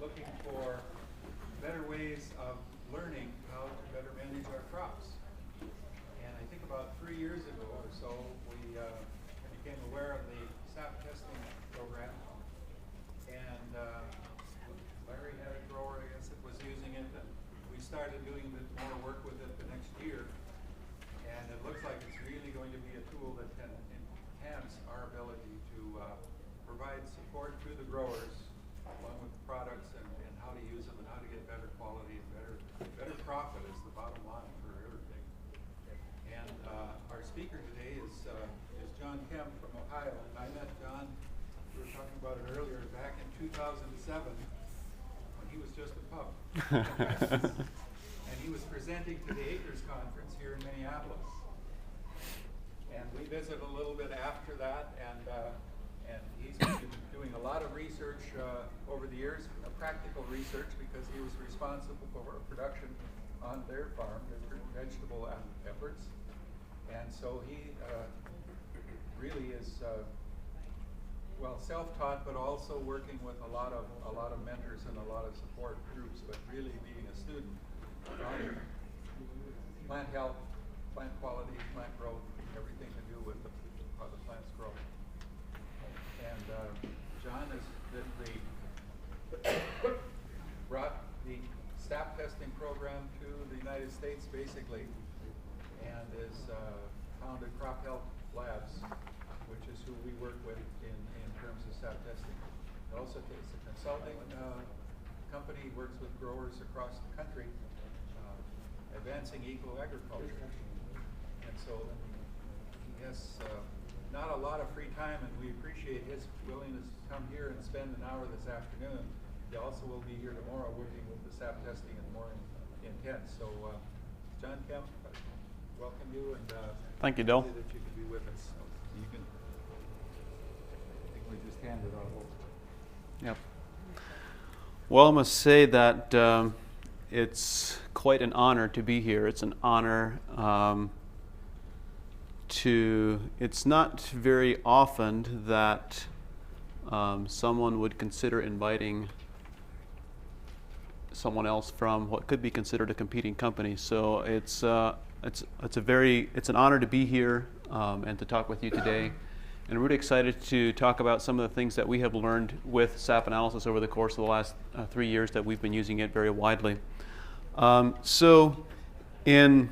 looking for better ways of learning how to better manage our crops. And I think about 3 years ago or so, we became aware of the sap testing program. And Larry had a grower, I guess, that was using it, and we started doing more work with it the next year. And it looks like it's really going to be a tool that can enhance our ability to provide support to the growers along with the products and how to use them and how to get better quality and better profit is the bottom line for everything. And our speaker today is John Kemp from Ohio. And I met John, we were talking about it earlier, back in 2007 when he was just a pup. And he was presenting to the Acres Conference here in Minneapolis. And we visited a little bit after that, and he's been doing a lot of research over the years, practical research, because he was responsible for production on their farm, their vegetable efforts. And so he really is self-taught, but also working with a lot of mentors and a lot of support groups, but really being a student on plant health, plant quality, plant growth, everything to do with how the plants grow. And John has brought the sap testing program to the United States, basically, and has founded Crop Health Labs, which is who we work with in terms of sap testing. It also takes a consulting company, works with growers across the country, advancing eco-agriculture. And so he has not a lot of free time, and we appreciate his willingness to come here and spend an hour this afternoon. He also will be here tomorrow working with the sap testing and more intense. So John Kemp, welcome you, and thank you, Del. That you can be with us. So you can, I think we just handed it over. Yep. Well, I must say that it's quite an honor to be here. It's an honor it's not very often that someone would consider inviting someone else from what could be considered a competing company. So it's an honor to be here and to talk with you today. And I'm really excited to talk about some of the things that we have learned with sap analysis over the course of the last 3 years that we've been using it very widely. So in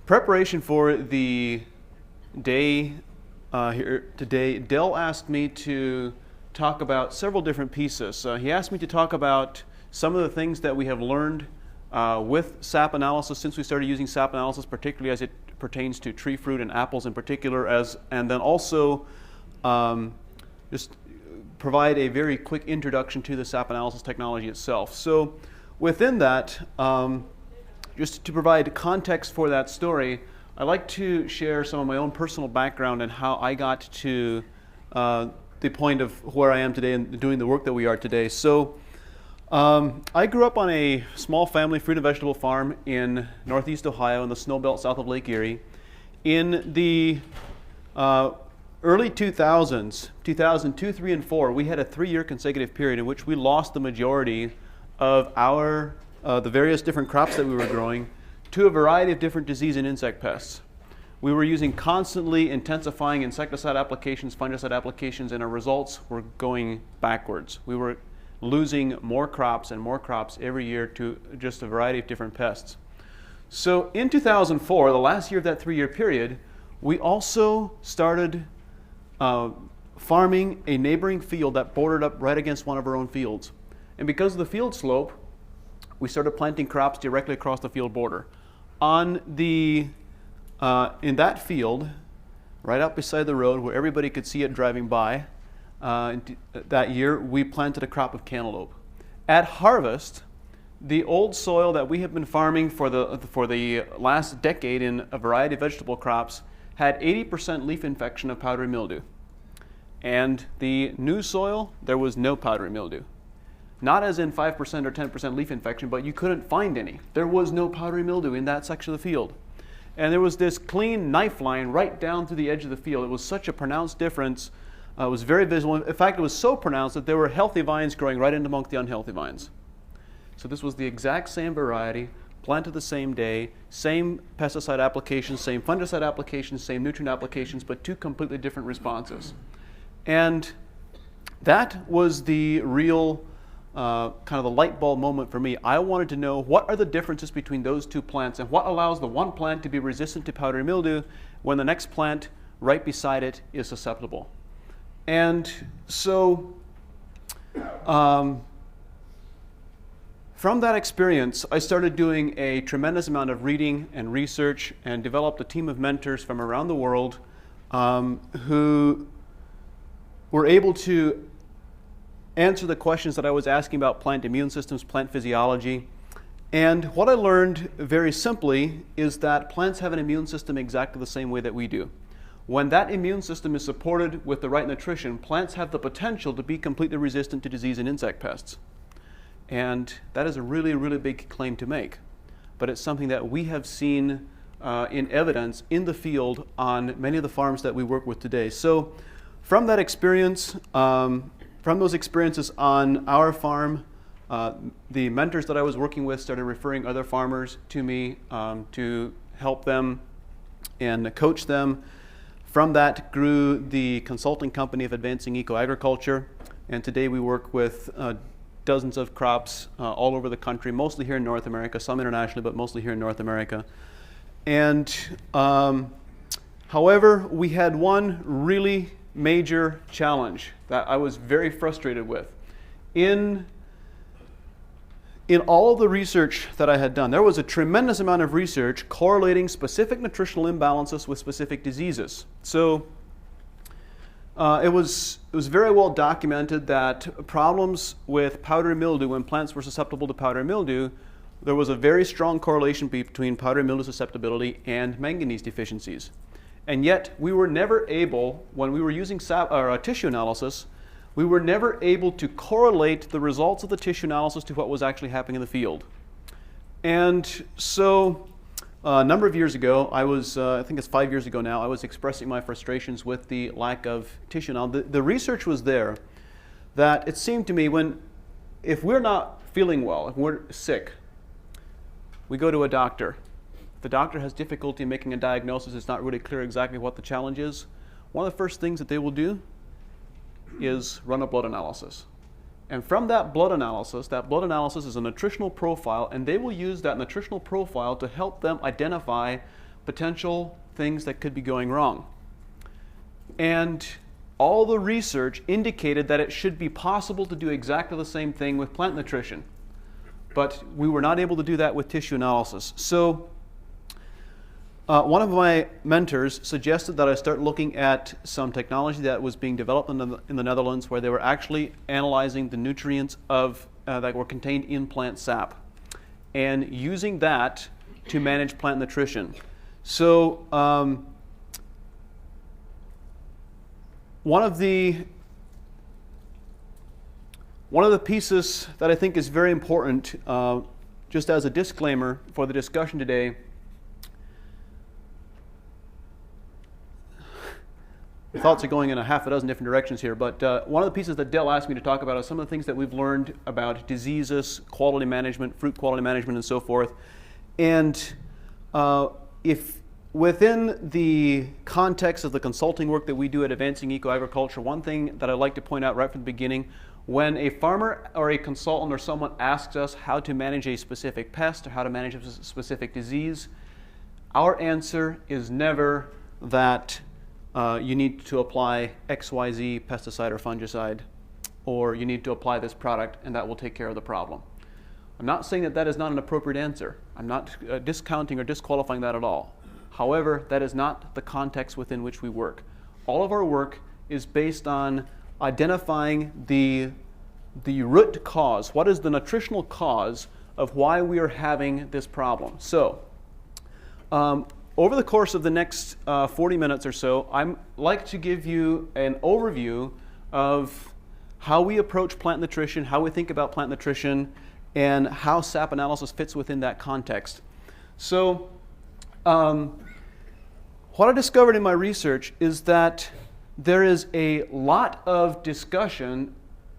preparation for the day here today, Del asked me to talk about several different pieces. He asked me to talk about some of the things that we have learned with sap analysis since we started using sap analysis, particularly as it pertains to tree fruit and apples in particular, and then also just provide a very quick introduction to the sap analysis technology itself. So within that, just to provide context for that story, I'd like to share some of my own personal background and how I got to the point of where I am today and doing the work that we are today. So I grew up on a small family fruit and vegetable farm in northeast Ohio in the snow belt south of Lake Erie. In the early 2000s, 2002, 3, and 4, we had a 3-year consecutive period in which we lost the majority of our the various different crops that we were growing to a variety of different disease and insect pests. We were using constantly intensifying insecticide applications, fungicide applications, and our results were going backwards. We were losing more crops and more crops every year to just a variety of different pests. So in 2004, the last year of that 3-year period, we also started farming a neighboring field that bordered up right against one of our own fields. And because of the field slope, we started planting crops directly across the field border. On the in that field, right out beside the road where everybody could see it driving by, that year we planted a crop of cantaloupe. At harvest, the old soil that we have been farming for the last decade in a variety of vegetable crops had 80% leaf infection of powdery mildew. And the new soil, there was no powdery mildew. Not as in 5% or 10% leaf infection, but you couldn't find any. There was no powdery mildew in that section of the field. And there was this clean knife line right down through the edge of the field. It was such a pronounced difference It was very visible. In fact, it was so pronounced that there were healthy vines growing right in amongst the unhealthy vines. So this was the exact same variety, planted the same day, same pesticide applications, same fungicide applications, same nutrient applications, but two completely different responses. And that was the real kind of the light bulb moment for me. I wanted to know what are the differences between those two plants and what allows the one plant to be resistant to powdery mildew when the next plant right beside it is susceptible. And so from that experience, I started doing a tremendous amount of reading and research and developed a team of mentors from around the world who were able to answer the questions that I was asking about plant immune systems, plant physiology. And what I learned very simply is that plants have an immune system exactly the same way that we do. When that immune system is supported with the right nutrition, plants have the potential to be completely resistant to disease and insect pests. And that is a really, really big claim to make. But it's something that we have seen in evidence in the field on many of the farms that we work with today. So from that experience, from those experiences on our farm, the mentors that I was working with started referring other farmers to me to help them and coach them. From that grew the consulting company of Advancing Eco-Agriculture, and today we work with dozens of crops all over the country, mostly here in North America, some internationally, but mostly here in North America. And however, we had one really major challenge that I was very frustrated with. In all the research that I had done, there was a tremendous amount of research correlating specific nutritional imbalances with specific diseases. So it was very well documented that problems with powdery mildew, when plants were susceptible to powdery mildew, there was a very strong correlation between powdery mildew susceptibility and manganese deficiencies. And yet we were never able, when we were using tissue analysis, we were never able to correlate the results of the tissue analysis to what was actually happening in the field. And so a number of years ago, I think it's 5 years ago now, I was expressing my frustrations with the lack of tissue. Now, the research was there that it seemed to me if we're not feeling well, if we're sick, we go to a doctor. If the doctor has difficulty making a diagnosis, it's not really clear exactly what the challenge is. One of the first things that they will do is run a blood analysis. And from that blood analysis is a nutritional profile, and they will use that nutritional profile to help them identify potential things that could be going wrong. And all the research indicated that it should be possible to do exactly the same thing with plant nutrition. But we were not able to do that with tissue analysis. So one of my mentors suggested that I start looking at some technology that was being developed in the Netherlands, where they were actually analyzing the nutrients that were contained in plant sap and using that to manage plant nutrition. So one of the pieces that I think is very important, just as a disclaimer for the discussion today, thoughts are going in a half a dozen different directions here, but one of the pieces that Dell asked me to talk about is some of the things that we've learned about diseases, quality management, fruit quality management, and so forth. And if within the context of the consulting work that we do at Advancing Eco-Agriculture, one thing that I'd like to point out right from the beginning, when a farmer or a consultant or someone asks us how to manage a specific pest or how to manage a specific disease, our answer is never that you need to apply XYZ pesticide or fungicide, or you need to apply this product and that will take care of the problem. I'm not saying that that is not an appropriate answer. I'm not discounting or disqualifying that at all. However, that is not the context within which we work. All of our work is based on identifying the root cause. What is the nutritional cause of why we are having this problem? So, over the course of the next 40 minutes or so, I'd like to give you an overview of how we approach plant nutrition, how we think about plant nutrition, and how sap analysis fits within that context. So, what I discovered in my research is that there is a lot of discussion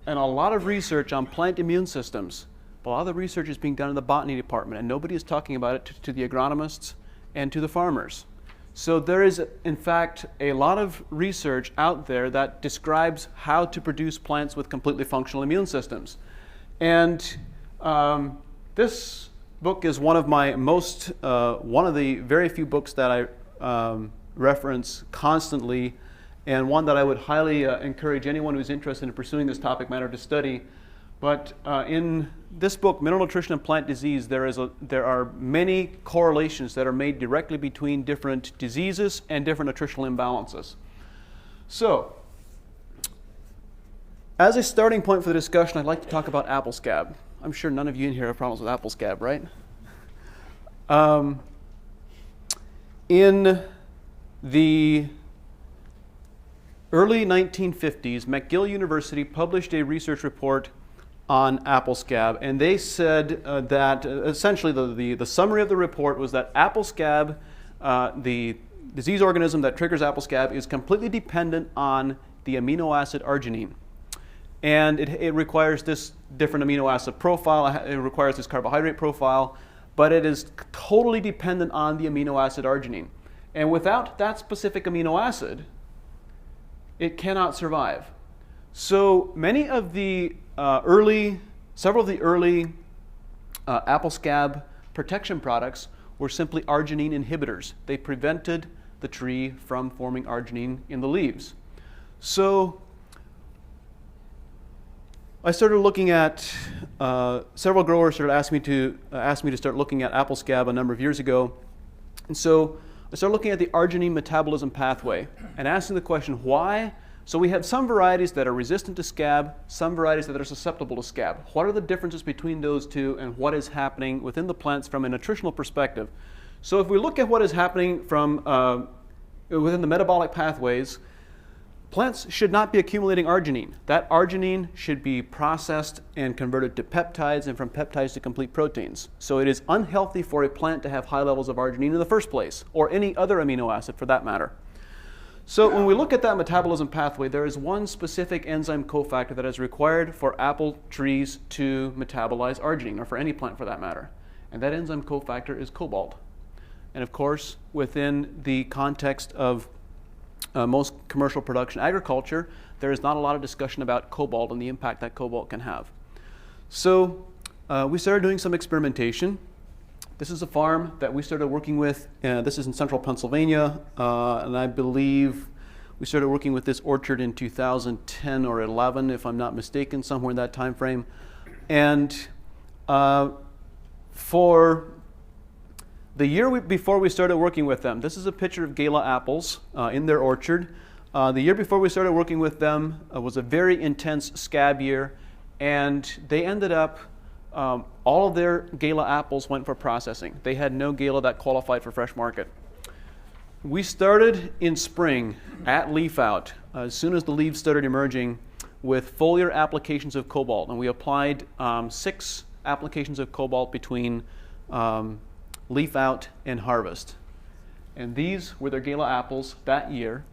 and a lot of research on plant immune systems. But a lot of the research is being done in the botany department, and nobody is talking about it to the agronomists and to the farmers. So there is, in fact, a lot of research out there that describes how to produce plants with completely functional immune systems. And this book is one of the very few books that I reference constantly, and one that I would highly encourage anyone who's interested in pursuing this topic matter to study. But in this book, Mineral Nutrition and Plant Disease, there are many correlations that are made directly between different diseases and different nutritional imbalances. So, as a starting point for the discussion, I'd like to talk about apple scab. I'm sure none of you in here have problems with apple scab, right? In the early 1950s, McGill University published a research report on apple scab, and they said that essentially the summary of the report was that apple scab, the disease organism that triggers apple scab, is completely dependent on the amino acid arginine. And it requires this different amino acid profile, it requires this carbohydrate profile, but it is totally dependent on the amino acid arginine. And without that specific amino acid, it cannot survive. So many of the several of the early apple scab protection products were simply arginine inhibitors. They prevented the tree from forming arginine in the leaves. So I started looking at, several growers started asking me to start looking at apple scab a number of years ago. And so I started looking at the arginine metabolism pathway and asking the question, why? So we have some varieties that are resistant to scab, some varieties that are susceptible to scab. What are the differences between those two, and what is happening within the plants from a nutritional perspective? So if we look at what is happening from within the metabolic pathways, plants should not be accumulating arginine. That arginine should be processed and converted to peptides, and from peptides to complete proteins. So it is unhealthy for a plant to have high levels of arginine in the first place, or any other amino acid for that matter. So when we look at that metabolism pathway, there is one specific enzyme cofactor that is required for apple trees to metabolize arginine, or for any plant for that matter. And that enzyme cofactor is cobalt. And of course, within the context of most commercial production agriculture, there is not a lot of discussion about cobalt and the impact that cobalt can have. So we started doing some experimentation. This is a farm that we started working with. This is in central Pennsylvania, and I believe we started working with this orchard in 2010 or 11, if I'm not mistaken, somewhere in that time frame. And for the year before we started working with them, this is a picture of Gala apples in their orchard. The year before we started working with them was a very intense scab year, and they ended up all of their Gala apples went for processing. They had no Gala that qualified for fresh market. We started in spring at leaf out, as soon as the leaves started emerging, with foliar applications of cobalt. And we applied 6 applications of cobalt between leaf out and harvest. And these were their Gala apples that year.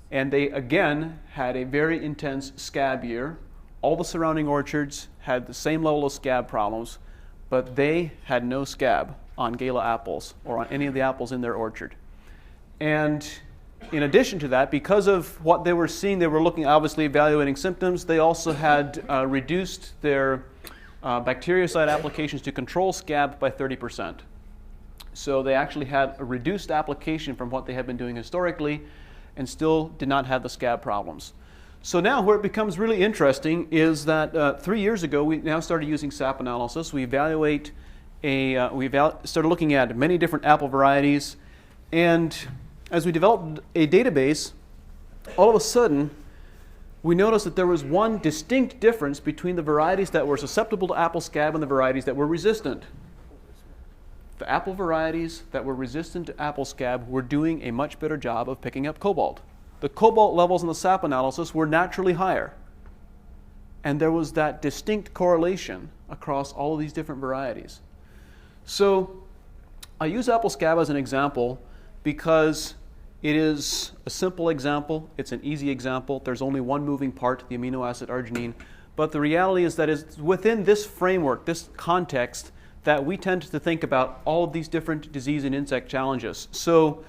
And they again had a very intense scab year. All the surrounding orchards had the same level of scab problems, but they had no scab on Gala apples or on any of the apples in their orchard. And in addition to that, because of what they were seeing, they were obviously evaluating symptoms. They also had reduced their bactericide applications to control scab by 30%. So they actually had a reduced application from what they had been doing historically, and still did not have the scab problems. So now where it becomes really interesting is that 3 years ago we now started using sap analysis. We started looking at many different apple varieties, and as we developed a database, all of a sudden we noticed that there was one distinct difference between the varieties that were susceptible to apple scab and the varieties that were resistant. The apple varieties that were resistant to apple scab were doing a much better job of picking up cobalt. The cobalt levels in the sap analysis were naturally higher. And there was that distinct correlation across all of these different varieties. So I use apple scab as an example because It is a simple example. It's an easy example. There's only one moving part, the amino acid arginine. But the reality is that it's within this framework, this context, that we tend to think about all of these different disease and insect challenges. So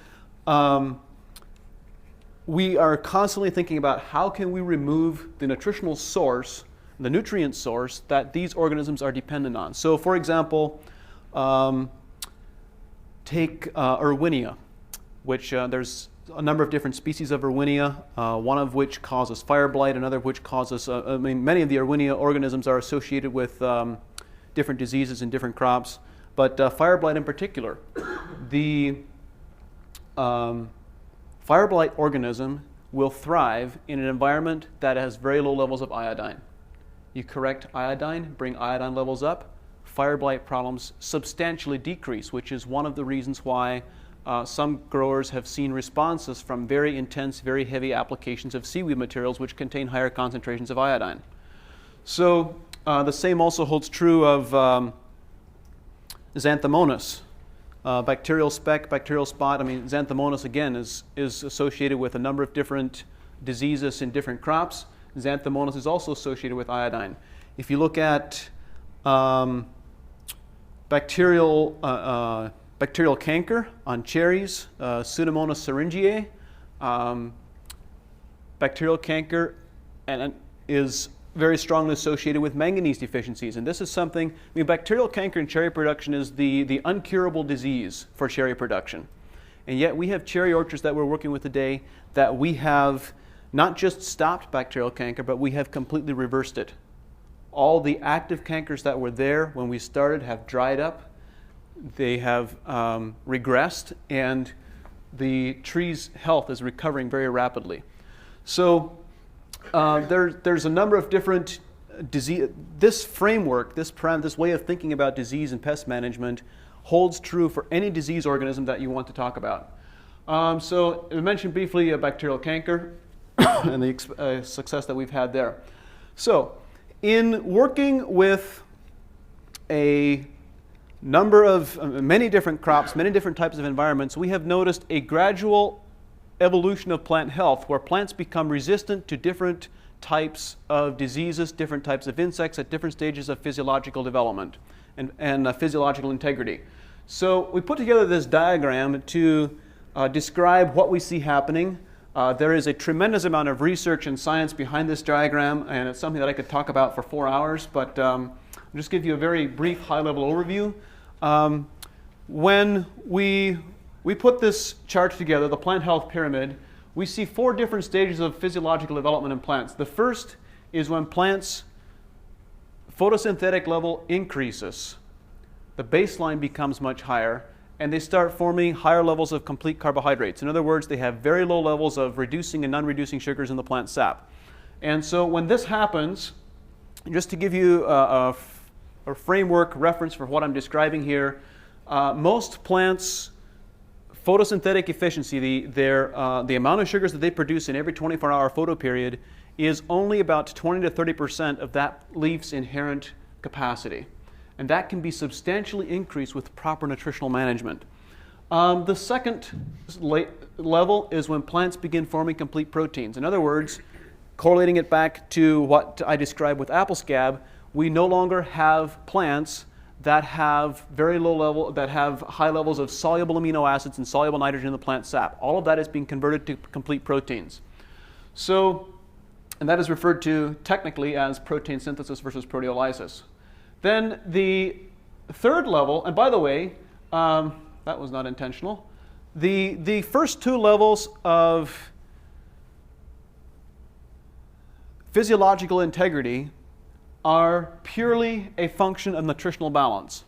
we are constantly thinking about how can we remove the nutritional source, the nutrient source that these organisms are dependent on. So for example, take Erwinia, which there's a number of different species of Erwinia, one of which causes fire blight, another of which causes, many of the Erwinia organisms are associated with different diseases in different crops, but fire blight in particular. The fire blight organism will thrive in an environment that has very low levels of iodine. You correct iodine, bring iodine levels up, fire blight problems substantially decrease, which is one of the reasons why some growers have seen responses from very intense, very heavy applications of seaweed materials which contain higher concentrations of iodine. So the same also holds true of Xanthomonas. Bacterial speck, bacterial spot. Xanthomonas, again, is associated with a number of different diseases in different crops. Xanthomonas is also associated with iodine. If you look at bacterial canker on cherries, Pseudomonas syringae, bacterial canker is very strongly associated with manganese deficiencies. And this is something, bacterial canker in cherry production is the uncurable disease for cherry production. And yet we have cherry orchards that we're working with today that we have not just stopped bacterial canker, but we have completely reversed it. All the active cankers that were there when we started have dried up. They have regressed, and the tree's health is recovering very rapidly. So there's a number of different disease. This framework, this way of thinking about disease and pest management holds true for any disease organism that you want to talk about. So I mentioned briefly bacterial canker and the success that we've had there. So in working with a number of many different crops, many different types of environments, we have noticed a gradual evolution of plant health where plants become resistant to different types of diseases, different types of insects at different stages of physiological development and physiological integrity. So we put together this diagram to describe what we see happening. There is a tremendous amount of research and science behind this diagram, and it's something that I could talk about for 4 hours, but I'll just give you a very brief high-level overview. When we put this chart together, the plant health pyramid, we see 4 different stages of physiological development in plants. The first is when plants' photosynthetic level increases. The baseline becomes much higher, and they start forming higher levels of complete carbohydrates. In other words, they have very low levels of reducing and non-reducing sugars in the plant sap. And so when this happens, just to give you a framework reference for what I'm describing here, most plants' photosynthetic efficiency, the amount of sugars that they produce in every 24-hour photoperiod, is only about 20 to 30% of that leaf's inherent capacity. And that can be substantially increased with proper nutritional management. The second level is when plants begin forming complete proteins. In other words, correlating it back to what I described with apple scab, we no longer have plants that have high levels of soluble amino acids and soluble nitrogen in the plant sap. All of that is being converted to complete proteins. So, and that is referred to technically as protein synthesis versus proteolysis. Then the third level, and by the way, that was not intentional. The first 2 levels of physiological integrity are purely a function of nutritional balance.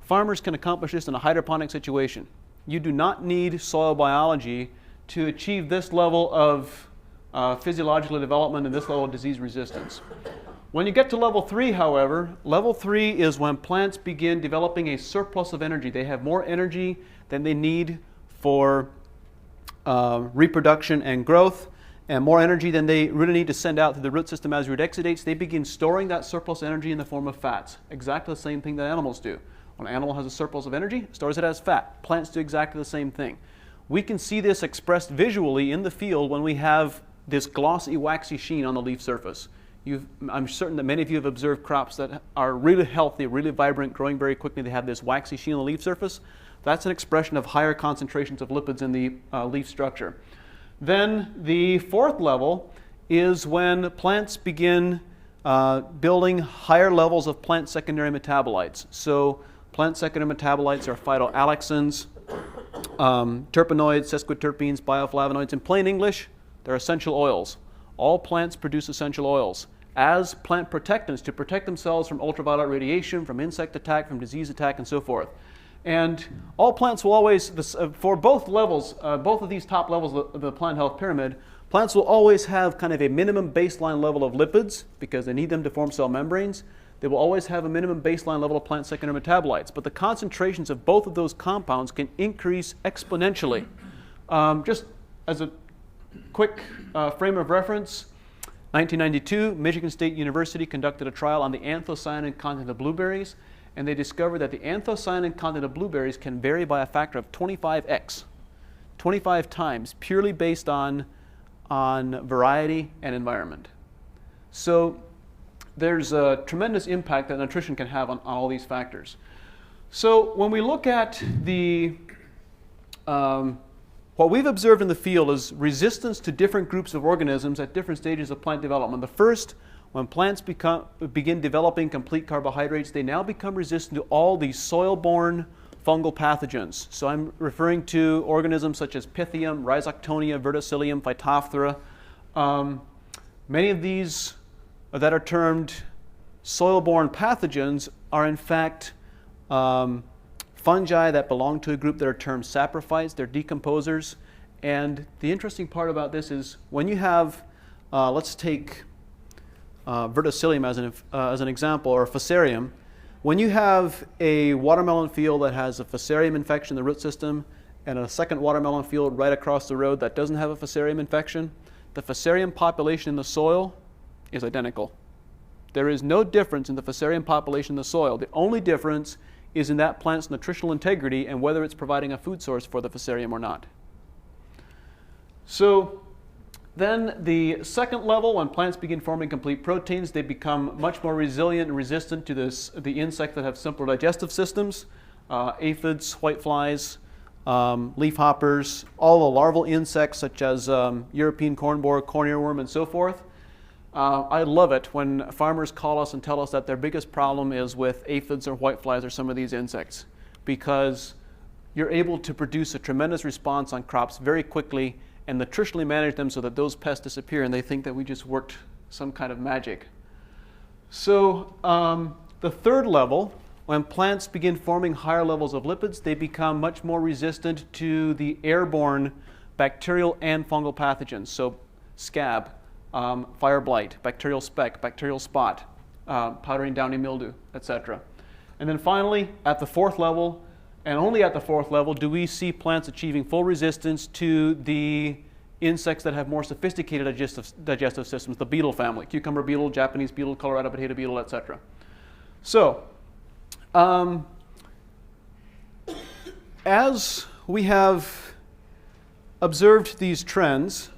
Farmers can accomplish this in a hydroponic situation. You do not need soil biology to achieve this level of physiological development and this level of disease resistance. When you get to level 3, however, level 3 is when plants begin developing a surplus of energy. They have more energy than they need for reproduction and growth, and more energy than they really need to send out to the root system as root exudates. They begin storing that surplus energy in the form of fats. Exactly the same thing that animals do. When an animal has a surplus of energy, it stores it as fat. Plants do exactly the same thing. We can see this expressed visually in the field when we have this glossy, waxy sheen on the leaf surface. I'm certain that many of you have observed crops that are really healthy, really vibrant, growing very quickly. They have this waxy sheen on the leaf surface. That's an expression of higher concentrations of lipids in the leaf structure. Then the fourth level is when plants begin building higher levels of plant secondary metabolites. So plant secondary metabolites are phytoalexins, terpenoids, sesquiterpenes, bioflavonoids. In plain English, they're essential oils. All plants produce essential oils as plant protectants to protect themselves from ultraviolet radiation, from insect attack, from disease attack, and so forth. And all plants will always, for both levels, both of these top levels of the plant health pyramid, plants will always have kind of a minimum baseline level of lipids because they need them to form cell membranes. They will always have a minimum baseline level of plant secondary metabolites. But the concentrations of both of those compounds can increase exponentially. Just as a quick frame of reference, 1992, Michigan State University conducted a trial on the anthocyanin content of blueberries, and they discovered that the anthocyanin content of blueberries can vary by a factor of 25x, 25 times, purely based on variety and environment. So there's a tremendous impact that nutrition can have on all these factors. So when we look at the what we've observed in the field is resistance to different groups of organisms at different stages of plant development. The first, when plants begin developing complete carbohydrates, they now become resistant to all these soil-borne fungal pathogens. So I'm referring to organisms such as Pythium, Rhizoctonia, Verticillium, Phytophthora. Many of these that are termed soil-borne pathogens are in fact fungi that belong to a group that are termed saprophytes. They're decomposers. And the interesting part about this is when you have, let's take Verticillium as an example, or Fusarium. When you have a watermelon field that has a Fusarium infection in the root system and a second watermelon field right across the road that doesn't have a Fusarium infection, the Fusarium population in the soil is identical. There is no difference in the Fusarium population in the soil. The only difference is in that plant's nutritional integrity and whether it's providing a food source for the Fusarium or not. So then the second level, when plants begin forming complete proteins, they become much more resilient and resistant to the insects that have simpler digestive systems, aphids, whiteflies, leafhoppers, all the larval insects such as European corn borer, corn earworm, and so forth. I love it when farmers call us and tell us that their biggest problem is with aphids or whiteflies or some of these insects, because you're able to produce a tremendous response on crops very quickly and nutritionally manage them so that those pests disappear, and they think that we just worked some kind of magic. So the third level, when plants begin forming higher levels of lipids, they become much more resistant to the airborne bacterial and fungal pathogens. So scab, fire blight, bacterial speck, bacterial spot, powdery and downy mildew, etc. And then finally, at the fourth level, and only at the fourth level, do we see plants achieving full resistance to the insects that have more sophisticated digestive systems, the beetle family, cucumber beetle, Japanese beetle, Colorado potato beetle, etc. So, as we have observed these trends,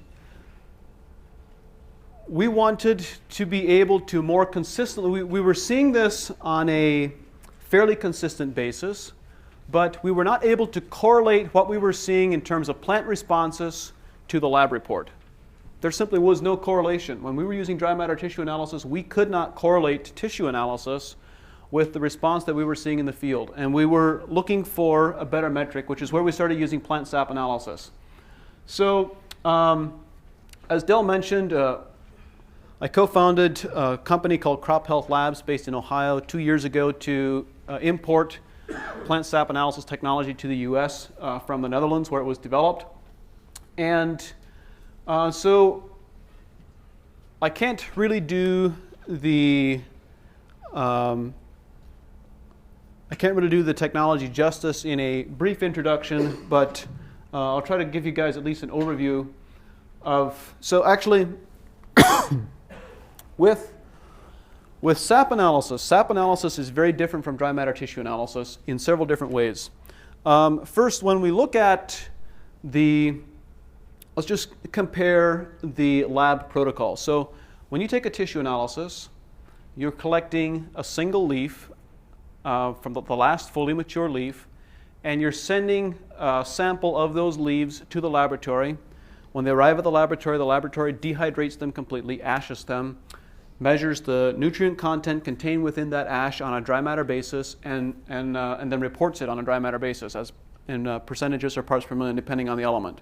we wanted to be able to more consistently, we were seeing this on a fairly consistent basis, but we were not able to correlate what we were seeing in terms of plant responses to the lab report. There simply was no correlation. When we were using dry matter tissue analysis, we could not correlate tissue analysis with the response that we were seeing in the field. And we were looking for a better metric, which is where we started using plant sap analysis. So, as Del mentioned, I co-founded a company called Crop Health Labs based in Ohio 2 years ago to import plant sap analysis technology to the US from the Netherlands, where it was developed. And so I can't really do the technology justice in a brief introduction, but I'll try to give you guys at least an overview of. So actually, with sap analysis is very different from dry matter tissue analysis in several different ways. First, when we look at let's just compare the lab protocol. So when you take a tissue analysis, you're collecting a single leaf from the last fully mature leaf, and you're sending a sample of those leaves to the laboratory. When they arrive at the laboratory dehydrates them completely, ashes them, measures the nutrient content contained within that ash on a dry matter basis, and then reports it on a dry matter basis as in percentages or parts per million, depending on the element.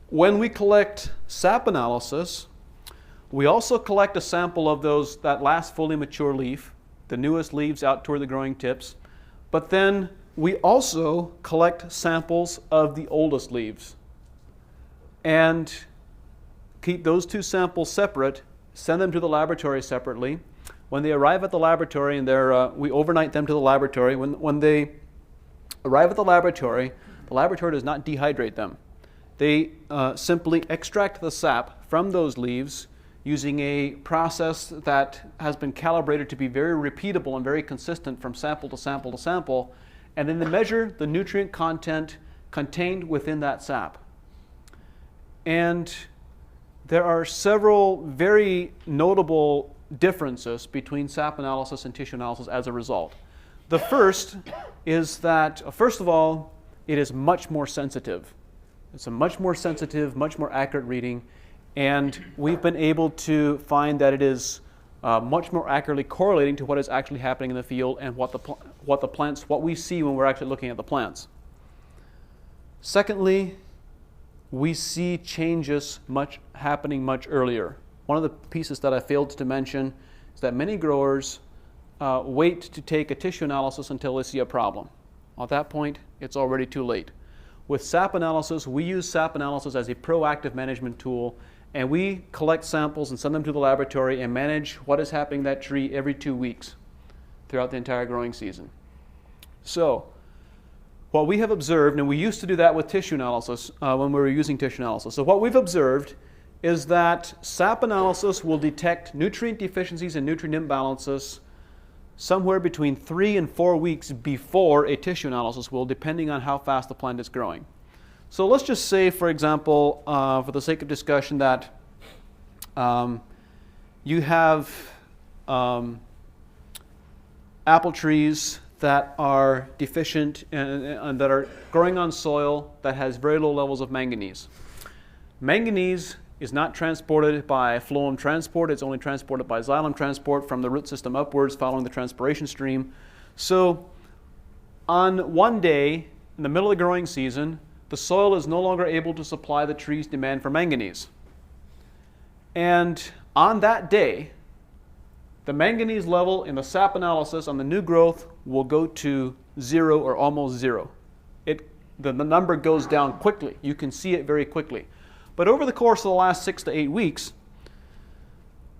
When we collect sap analysis, we also collect a sample of that last fully mature leaf, the newest leaves out toward the growing tips, but then we also collect samples of the oldest leaves and keep those two samples separate, send them to the laboratory separately. When they arrive at the laboratory, and we overnight them to the laboratory, when they arrive at the laboratory does not dehydrate them. They simply extract the sap from those leaves using a process that has been calibrated to be very repeatable and very consistent from sample to sample to sample, and then they measure the nutrient content contained within that sap. And there are several very notable differences between sap analysis and tissue analysis as a result. The first is that, first of all, it is much more sensitive. It's a much more sensitive, much more accurate reading, and we've been able to find that it is much more accurately correlating to what is actually happening in the field and what we see when we're actually looking at the plants. Secondly, we see changes happening much earlier. One of the pieces that I failed to mention is that many growers wait to take a tissue analysis until they see a problem. At that point, it's already too late. With sap analysis, we use sap analysis as a proactive management tool, and we collect samples and send them to the laboratory and manage what is happening in that tree every 2 weeks throughout the entire growing season. So, what we have observed, and we used to do that with tissue analysis when we were using tissue analysis. So what we've observed is that sap analysis will detect nutrient deficiencies and nutrient imbalances somewhere between 3 and 4 weeks before a tissue analysis will, depending on how fast the plant is growing. So let's just say, for example, for the sake of discussion, that you have apple trees that are deficient and that are growing on soil that has very low levels of manganese. Manganese is not transported by phloem transport. It's only transported by xylem transport from the root system upwards following the transpiration stream. So on one day in the middle of the growing season, the soil is no longer able to supply the tree's demand for manganese. And on that day, the manganese level in the sap analysis on the new growth will go to 0 or almost 0. The number goes down quickly. You can see it very quickly. But over the course of the last 6 to 8 weeks,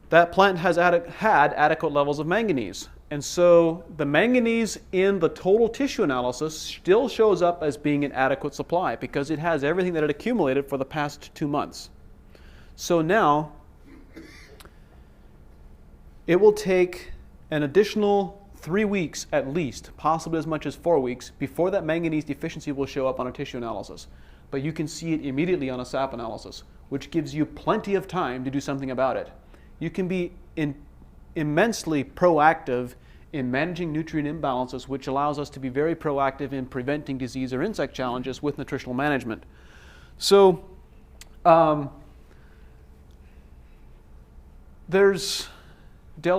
that plant has had adequate levels of manganese. And so the manganese in the total tissue analysis still shows up as being an adequate supply because it has everything that it accumulated for the past 2 months. So now, it will take an additional 3 weeks at least, possibly as much as 4 weeks, before that manganese deficiency will show up on a tissue analysis. But you can see it immediately on a sap analysis, which gives you plenty of time to do something about it. You can be immensely proactive in managing nutrient imbalances, which allows us to be very proactive in preventing disease or insect challenges with nutritional management. So Dell,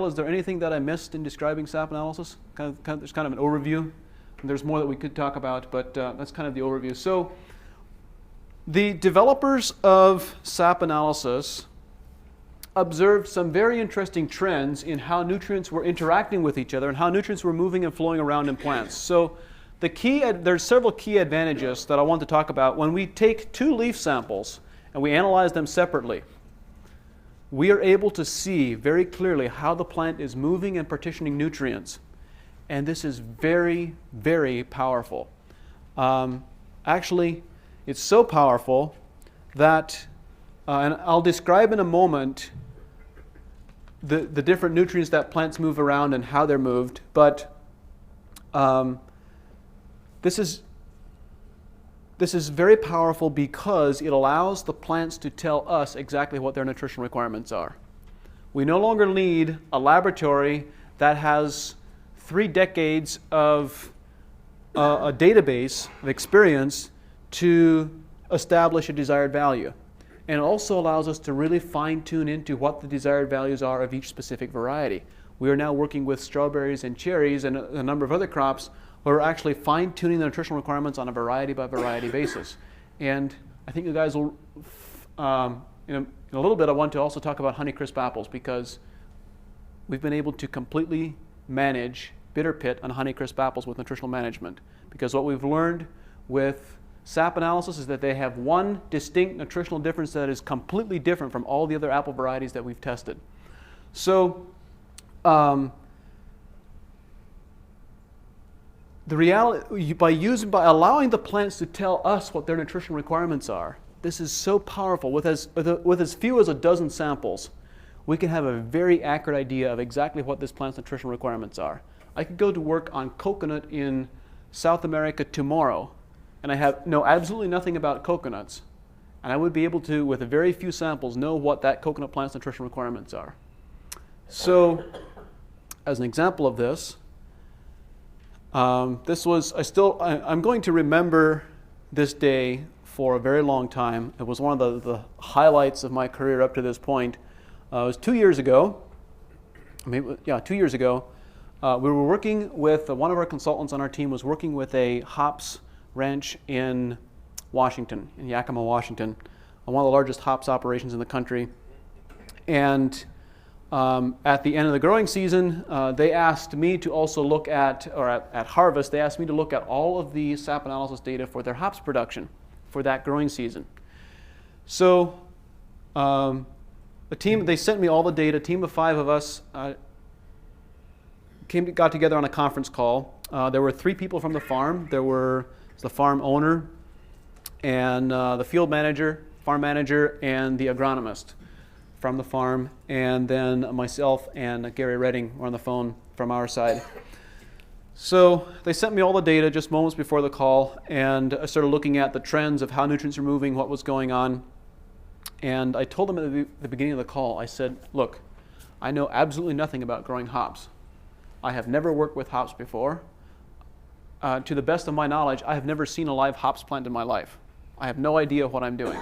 is there anything that I missed in describing sap analysis? There's kind of an overview. And there's more that we could talk about, but that's kind of the overview. So the developers of sap analysis observed some very interesting trends in how nutrients were interacting with each other and how nutrients were moving and flowing around in plants. So there's several key advantages that I want to talk about. When we take 2 leaf samples and we analyze them separately, we are able to see very clearly how the plant is moving and partitioning nutrients. And this is very, very powerful. Actually, it's so powerful that, and I'll describe in a moment the different nutrients that plants move around and how they're moved, but this is this is very powerful because it allows the plants to tell us exactly what their nutritional requirements are. We no longer need a laboratory that has 3 decades of a database of experience to establish a desired value. And it also allows us to really fine-tune into what the desired values are of each specific variety. We are now working with strawberries and cherries and a number of other crops where we're actually fine-tuning the nutritional requirements on a variety-by-variety basis. And I think you guys will, in a little bit, I want to also talk about Honeycrisp apples because we've been able to completely manage bitter pit on Honeycrisp apples with nutritional management. Because what we've learned with sap analysis is that they have one distinct nutritional difference that is completely different from all the other apple varieties that we've tested. So, the reality, by allowing the plants to tell us what their nutritional requirements are, this is so powerful. With as few as a dozen samples, we can have a very accurate idea of exactly what this plant's nutritional requirements are. I could go to work on coconut in South America tomorrow, and I know absolutely nothing about coconuts, and I would be able to, with a very few samples, know what that coconut plant's nutritional requirements are. So, as an example of this, I'm going to remember this day for a very long time. It was one of the highlights of my career up to this point. It was 2 years ago. 2 years ago. We were working with, one of our consultants on our team was working with a hops ranch in Washington, in Yakima, Washington, one of the largest hops operations in the country. And at the end of the growing season, they asked me to also look at harvest, they asked me to look at all of the sap analysis data for their hops production for that growing season. So they sent me all the data. A team of 5 of us got together on a conference call. There were 3 people from the farm. There were the farm owner and the field manager, farm manager, and the agronomist from the farm, and then myself and Gary Redding were on the phone from our side. So they sent me all the data just moments before the call, and I started looking at the trends of how nutrients are moving, what was going on. And I told them at the beginning of the call, I said, look, I know absolutely nothing about growing hops. I have never worked with hops before. To the best of my knowledge, I have never seen a live hops plant in my life. I have no idea what I'm doing.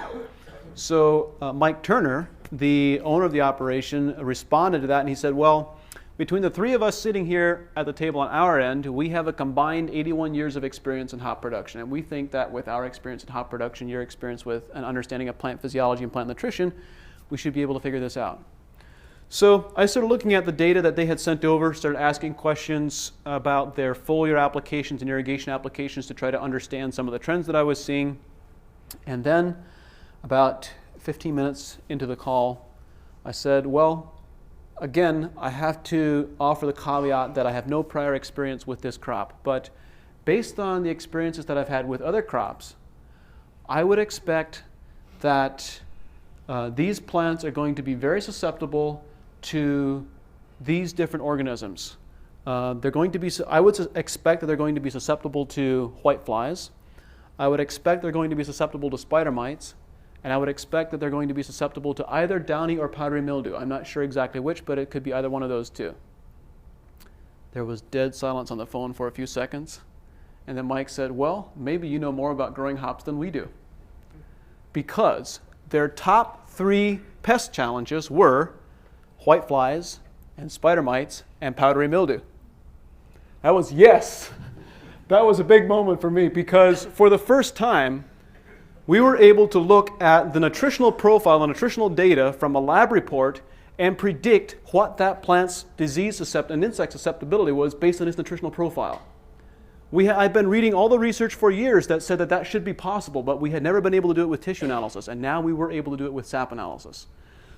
So Mike Turner, the owner of the operation, responded to that, and he said, well, between the 3 of us sitting here at the table on our end, we have a combined 81 years of experience in hop production, and we think that with our experience in hop production, your experience with an understanding of plant physiology and plant nutrition, we should be able to figure this out. So I started looking at the data that they had sent over, started asking questions about their foliar applications and irrigation applications to try to understand some of the trends that I was seeing. And then about 15 minutes into the call, I said, well, again, I have to offer the caveat that I have no prior experience with this crop, but based on the experiences that I've had with other crops, I would expect that these plants are going to be very susceptible to these different organisms. I would expect that they're going to be susceptible to whiteflies. I would expect they're going to be susceptible to spider mites. And I would expect that they're going to be susceptible to either downy or powdery mildew. I'm not sure exactly which, but it could be either one of those 2. There was dead silence on the phone for a few seconds. And then Mike said, well, maybe you know more about growing hops than we do. Because their top 3 pest challenges were whiteflies and spider mites and powdery mildew. That was a big moment for me, because for the first time, we were able to look at the nutritional profile and nutritional data from a lab report and predict what that plant's disease and insect susceptibility was based on its nutritional profile. I've been reading all the research for years that said that should be possible, but we had never been able to do it with tissue analysis, and now we were able to do it with sap analysis.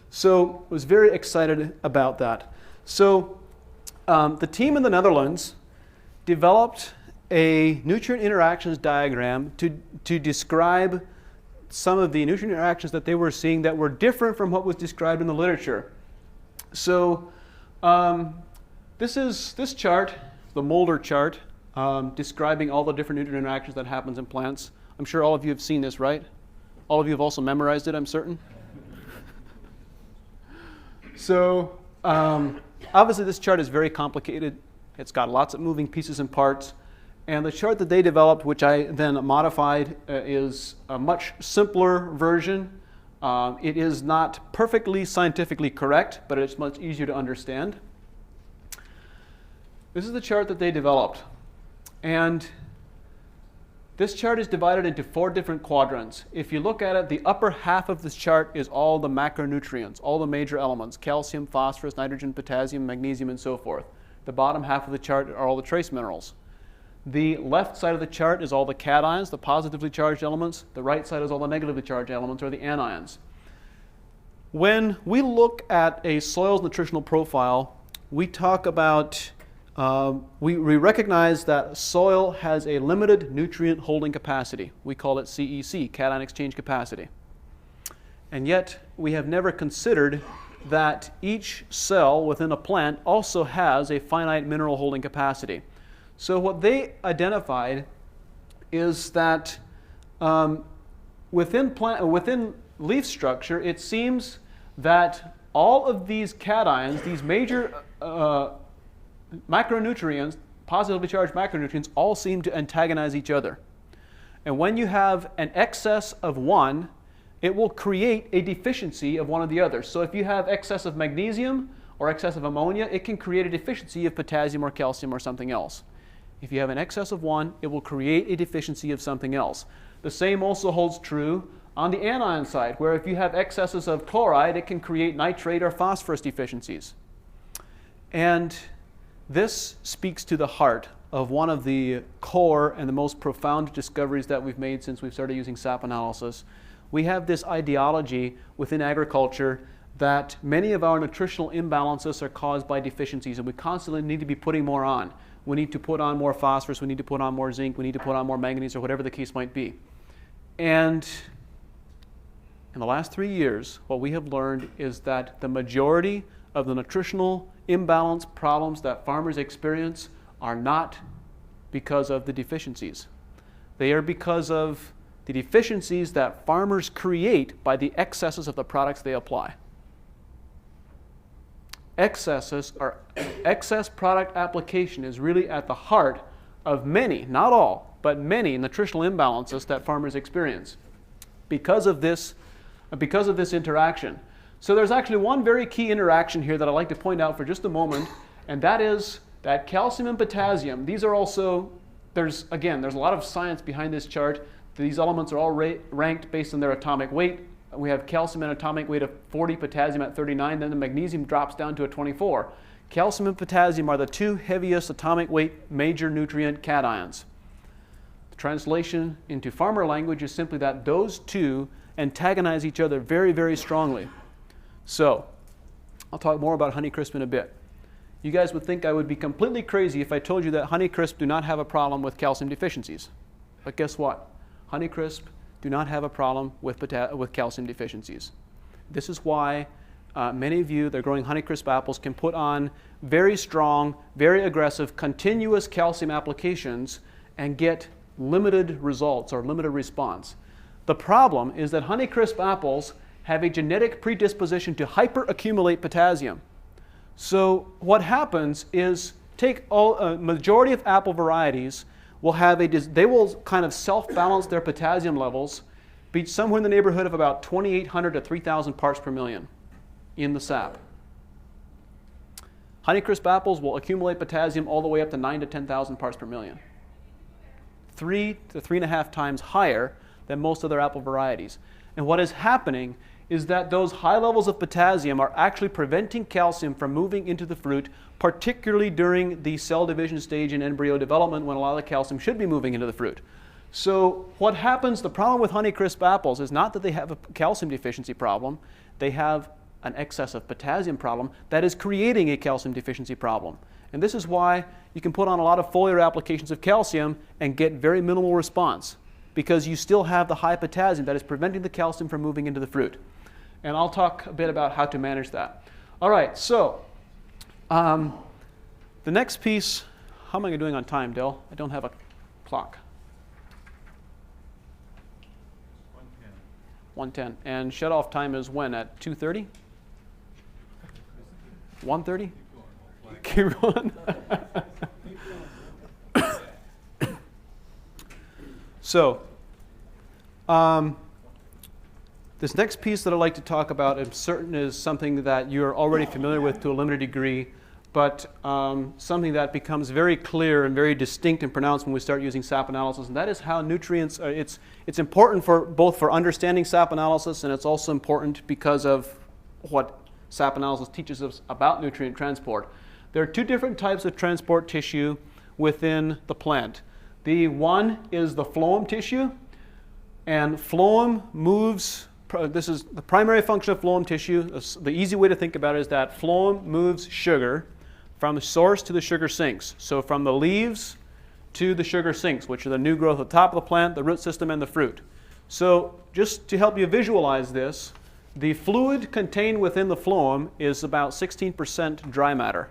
So I was very excited about that. So the team in the Netherlands developed a nutrient interactions diagram to describe some of the nutrient interactions that they were seeing that were different from what was described in the literature. So this chart, the Mulder chart, describing all the different nutrient interactions that happens in plants. I'm sure all of you have seen this, right? All of you have also memorized it, I'm certain. So obviously this chart is very complicated. It's got lots of moving pieces and parts. And the chart that they developed, which I then modified, is a much simpler version. It is not perfectly scientifically correct, but it's much easier to understand. This is the chart that they developed. And this chart is divided into 4 different quadrants. If you look at it, the upper half of this chart is all the macronutrients, all the major elements: calcium, phosphorus, nitrogen, potassium, magnesium, and so forth. The bottom half of the chart are all the trace minerals. The left side of the chart is all the cations, the positively charged elements. The right side is all the negatively charged elements, or the anions. When we look at a soil's nutritional profile, we talk about we recognize that soil has a limited nutrient holding capacity. We call it CEC, cation exchange capacity. And yet, we have never considered that each cell within a plant also has a finite mineral holding capacity. So what they identified is that within leaf structure, it seems that all of these cations, these major macronutrients, positively charged macronutrients, all seem to antagonize each other. And when you have an excess of one, it will create a deficiency of one of the others. So if you have excess of magnesium or excess of ammonia, it can create a deficiency of potassium or calcium or something else. If you have an excess of one, it will create a deficiency of something else. The same also holds true on the anion side, where if you have excesses of chloride, it can create nitrate or phosphorus deficiencies. And this speaks to the heart of one of the core and the most profound discoveries that we've made since we've started using SAP analysis. We have this ideology within agriculture that many of our nutritional imbalances are caused by deficiencies, and we constantly need to be putting more on. We need to put on more phosphorus, we need to put on more zinc, we need to put on more manganese, or whatever the case might be. And in the last 3 years, what we have learned is that the majority of the nutritional imbalance problems that farmers experience are not because of the deficiencies. They are because of the deficiencies that farmers create by the excesses of the products they apply. Excess product application is really at the heart of many, not all, but many nutritional imbalances that farmers experience because of this interaction. So there's actually one very key interaction here that I'd like to point out for just a moment, and that is that calcium and potassium, these are also, there's a lot of science behind this chart. These elements are all ranked based on their atomic weight. We have calcium at atomic weight of 40, potassium at 39, then the magnesium drops down to a 24. Calcium and potassium are the 2 heaviest atomic weight major nutrient cations. The translation into farmer language is simply that those 2 antagonize each other very, very strongly. So, I'll talk more about Honeycrisp in a bit. You guys would think I would be completely crazy if I told you that Honeycrisp do not have a problem with calcium deficiencies. But guess what? Honeycrisp do not have a problem with calcium deficiencies. This is why many of you that are growing Honeycrisp apples can put on very strong, very aggressive, continuous calcium applications and get limited results or limited response. The problem is that Honeycrisp apples have a genetic predisposition to hyperaccumulate potassium. So what happens is a majority of apple varieties will have they will kind of self-balance their potassium levels, be somewhere in the neighborhood of about 2,800 to 3,000 parts per million in the sap. Honeycrisp apples will accumulate potassium all the way up to 9,000 to 10,000 parts per million. 3 to 3.5 times higher than most other apple varieties. And what is happening is that those high levels of potassium are actually preventing calcium from moving into the fruit, particularly during the cell division stage in embryo development when a lot of the calcium should be moving into the fruit. So what happens, the problem with Honeycrisp apples is not that they have a calcium deficiency problem, they have an excess of potassium problem that is creating a calcium deficiency problem. And this is why you can put on a lot of foliar applications of calcium and get very minimal response, because you still have the high potassium that is preventing the calcium from moving into the fruit. And I'll talk a bit about how to manage that. All right, so the next piece, how am I doing on time, Dell? I don't have a clock. 1:10. And shut-off time is when? At 2:30? 1:30? Keep going. So, this next piece that I'd like to talk about, I'm certain is something that you're already familiar with to a limited degree, but something that becomes very clear and very distinct and pronounced when we start using SAP analysis, and that is how nutrients, it's important for both for understanding SAP analysis, and it's also important because of what SAP analysis teaches us about nutrient transport. There are two different types of transport tissue within the plant. The one is the phloem tissue, and phloem moves, this is the primary function of phloem tissue. The easy way to think about it is that phloem moves sugar from the source to the sugar sinks. So from the leaves to the sugar sinks, which are the new growth at the top of the plant, the root system, and the fruit. So just to help you visualize this, the fluid contained within the phloem is about 16% dry matter.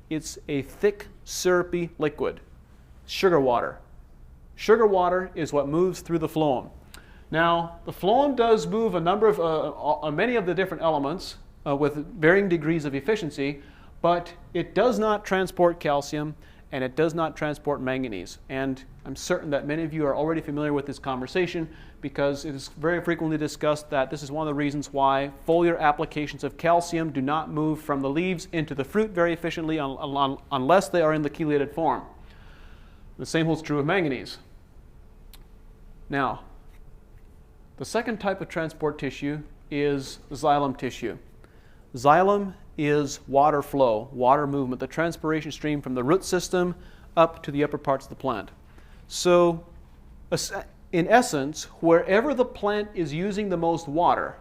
It's a thick, syrupy liquid. Sugar water. Sugar water is what moves through the phloem. Now, the phloem does move a number of, many of the different elements with varying degrees of efficiency, but it does not transport calcium and it does not transport manganese. And I'm certain that many of you are already familiar with this conversation because it is very frequently discussed that this is one of the reasons why foliar applications of calcium do not move from the leaves into the fruit very efficiently unless they are in the chelated form. The same holds true of manganese. Now, the second type of transport tissue is xylem tissue. Xylem is water flow, water movement, the transpiration stream from the root system up to the upper parts of the plant. So, in essence, wherever the plant is using the most water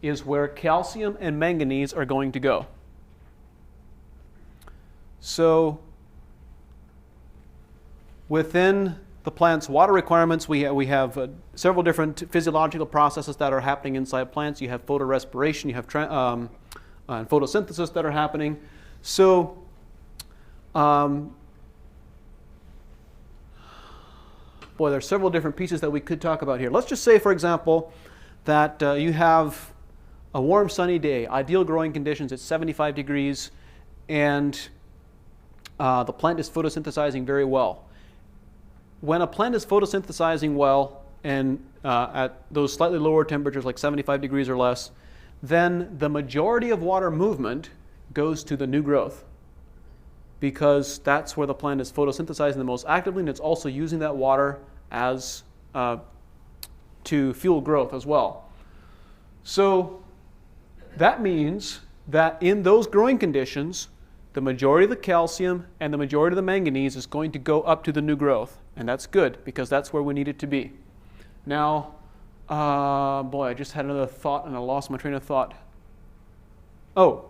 is where calcium and manganese are going to go. So, within the plant's water requirements, we have several different physiological processes that are happening inside plants. You have photorespiration, you have and photosynthesis that are happening. So, boy, there's several different pieces that we could talk about here. Let's just say, for example, that you have a warm, sunny day, ideal growing conditions at 75 degrees, and the plant is photosynthesizing very well. When a plant is photosynthesizing well and at those slightly lower temperatures like 75 degrees or less, then the majority of water movement goes to the new growth because that's where the plant is photosynthesizing the most actively, and it's also using that water as to fuel growth as well. So that means that in those growing conditions, the majority of the calcium and the majority of the manganese is going to go up to the new growth. And that's good because that's where we need it to be. Now, boy, I just had another thought and I lost my train of thought. Oh,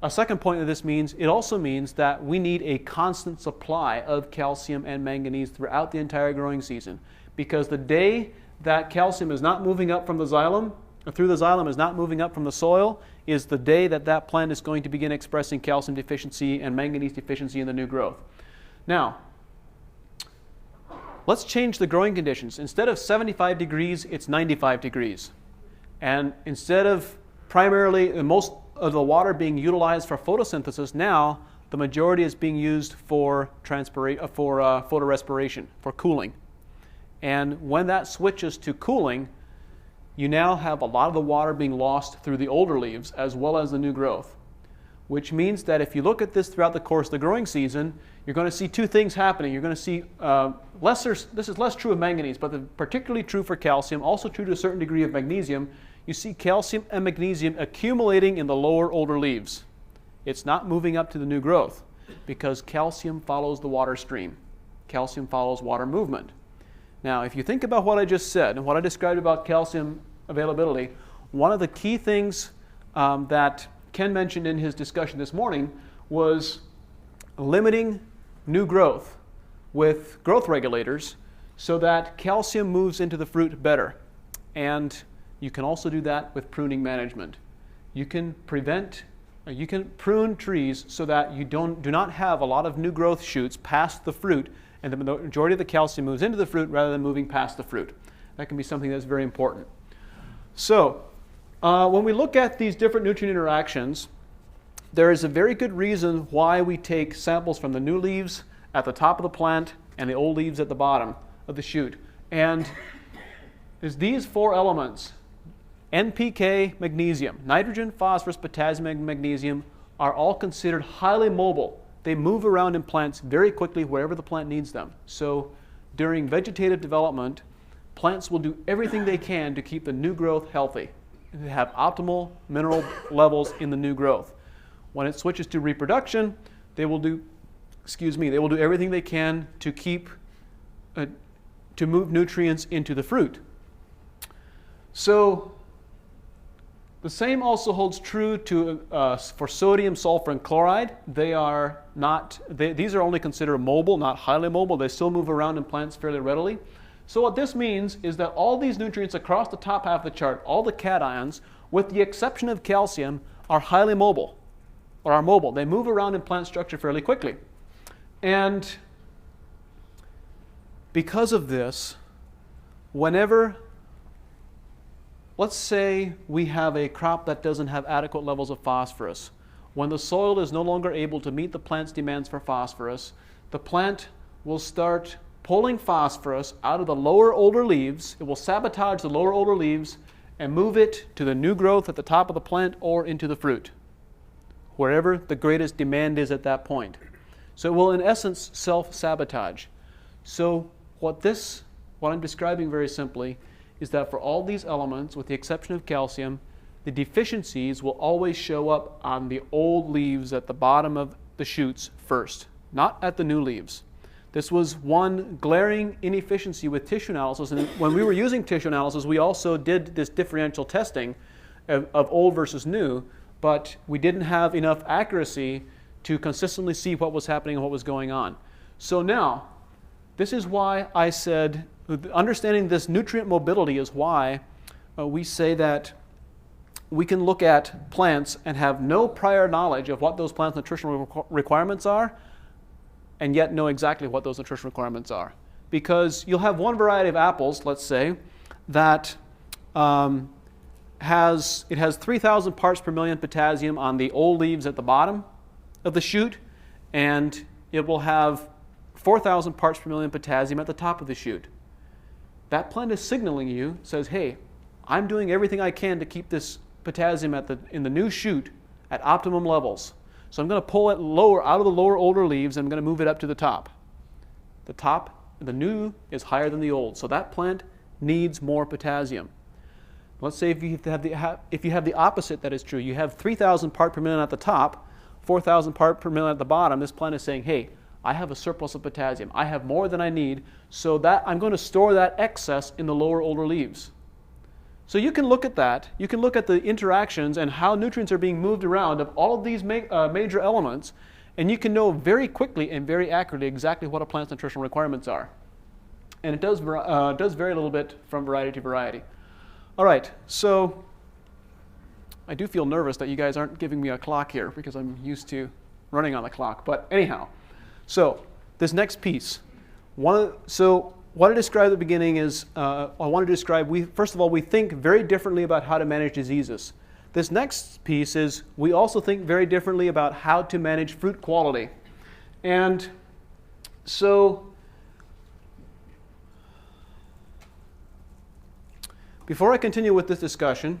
a second point that this means, it also means that we need a constant supply of calcium and manganese throughout the entire growing season. Because the day that calcium is not moving up from the xylem, or through the xylem is not moving up from the soil, is the day that that plant is going to begin expressing calcium deficiency and manganese deficiency in the new growth. Now, let's change the growing conditions. Instead of 75 degrees, it's 95 degrees. And instead of primarily most of the water being utilized for photosynthesis, now the majority is being used for photorespiration, for cooling. And when that switches to cooling, you now have a lot of the water being lost through the older leaves as well as the new growth. Which means that if you look at this throughout the course of the growing season, you're going to see two things happening. You're going to see this is less true of manganese, but particularly true for calcium, also true to a certain degree of magnesium. You see calcium and magnesium accumulating in the lower, older leaves. It's not moving up to the new growth because calcium follows the water stream. Calcium follows water movement. Now, if you think about what I just said and what I described about calcium availability, one of the key things that Ken mentioned in his discussion this morning was limiting new growth with growth regulators so that calcium moves into the fruit better. And you can also do that with pruning management. You can prune trees so that you do not have a lot of new growth shoots past the fruit, and the majority of the calcium moves into the fruit rather than moving past the fruit. That can be something that's very important. So when we look at these different nutrient interactions, there is a very good reason why we take samples from the new leaves at the top of the plant and the old leaves at the bottom of the shoot. And there's these four elements, NPK, magnesium, nitrogen, phosphorus, potassium, and magnesium, are all considered highly mobile. They move around in plants very quickly wherever the plant needs them. So during vegetative development, plants will do everything they can to keep the new growth healthy and to have optimal mineral levels in the new growth. When it switches to reproduction, they will do everything they can to to move nutrients into the fruit. So the same also holds true for sodium, sulfur, and chloride. These are only considered mobile, not highly mobile. They still move around in plants fairly readily. So what this means is that all these nutrients across the top half of the chart, all the cations, with the exception of calcium, are highly mobile, or are mobile. They move around in plant structure fairly quickly. And because of this, let's say we have a crop that doesn't have adequate levels of phosphorus. When the soil is no longer able to meet the plant's demands for phosphorus, the plant will start pulling phosphorus out of the lower older leaves. It will sabotage the lower older leaves and move it to the new growth at the top of the plant or into the fruit, wherever the greatest demand is at that point. So it will, in essence, self-sabotage. So what I'm describing very simply is that for all these elements, with the exception of calcium, the deficiencies will always show up on the old leaves at the bottom of the shoots first, not at the new leaves. This was one glaring inefficiency with tissue analysis, and when we were using tissue analysis, we also did this differential testing of old versus new, but we didn't have enough accuracy to consistently see what was happening and what was going on. So now, this is why I said, understanding this nutrient mobility is why we say that we can look at plants and have no prior knowledge of what those plants' nutritional requirements are, and yet know exactly what those nutritional requirements are. Because you'll have one variety of apples, let's say, that has 3,000 parts per million potassium on the old leaves at the bottom of the shoot, and it will have 4,000 parts per million potassium at the top of the shoot. That plant is signaling you, says, hey, I'm doing everything I can to keep this potassium in the new shoot at optimum levels. So I'm going to pull it out of the lower older leaves and I'm going to move it up to the top. The new is higher than the old. So that plant needs more potassium. Let's say if you have the opposite that is true. You have 3,000 part per million at the top, 4,000 part per million at the bottom. This plant is saying, hey, I have a surplus of potassium. I have more than I need, so that I'm going to store that excess in the lower older leaves. So you can look at that. You can look at the interactions and how nutrients are being moved around of all of these major elements, and you can know very quickly and very accurately exactly what a plant's nutritional requirements are. And it does vary a little bit from variety to variety. All right, so I do feel nervous that you guys aren't giving me a clock here because I'm used to running on the clock. But anyhow, so this next piece. What I described at the beginning is, I want to describe, first of all, we think very differently about how to manage diseases. This next piece is, we also think very differently about how to manage fruit quality. And so, before I continue with this discussion,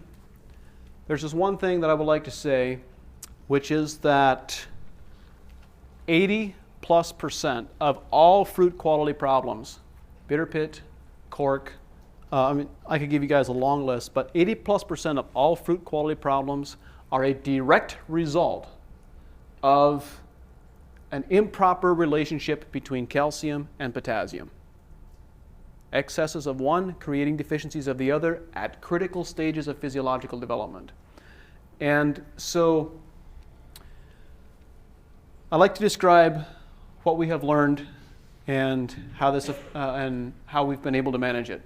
there's just one thing that I would like to say, which is that 80+% of all fruit quality problems, bitter pit, cork, I could give you guys a long list, but 80+% of all fruit quality problems are a direct result of an improper relationship between calcium and potassium. Excesses of one creating deficiencies of the other at critical stages of physiological development. And so I like to describe what we have learned and how we've been able to manage it.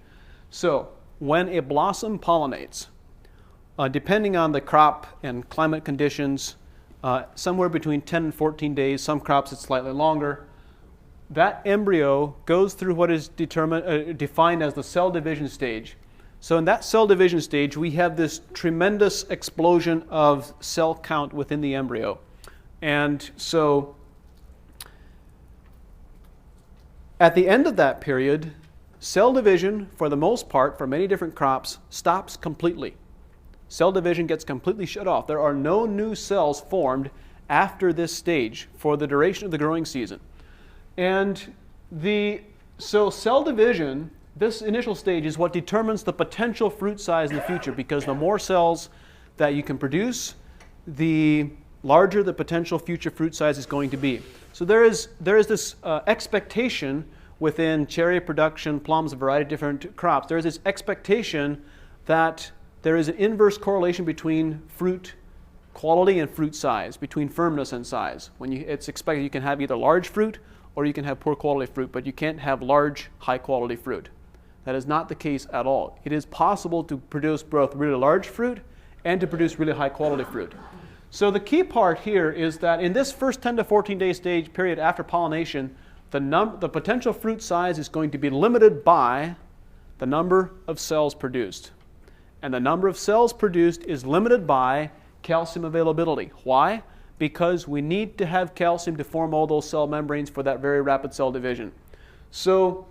So when a blossom pollinates, depending on the crop and climate conditions, somewhere between 10 and 14 days, some crops it's slightly longer, that embryo goes through what is defined as the cell division stage. So in that cell division stage, we have this tremendous explosion of cell count within the embryo. And so at the end of that period, cell division, for the most part, for many different crops, stops completely. Cell division gets completely shut off. There are no new cells formed after this stage for the duration of the growing season. And so cell division, this initial stage, is what determines the potential fruit size in the future, because the more cells that you can produce, the larger the potential future fruit size is going to be. So there is this expectation within cherry production, plums, a variety of different crops. There is this expectation that there is an inverse correlation between fruit quality and fruit size, between firmness and size. It's expected you can have either large fruit or you can have poor quality fruit, but you can't have large, high quality fruit. That is not the case at all. It is possible to produce both really large fruit and to produce really high quality fruit. So the key part here is that in this first 10 to 14 day stage period after pollination, the potential fruit size is going to be limited by the number of cells produced. And the number of cells produced is limited by calcium availability. Why? Because we need to have calcium to form all those cell membranes for that very rapid cell division. So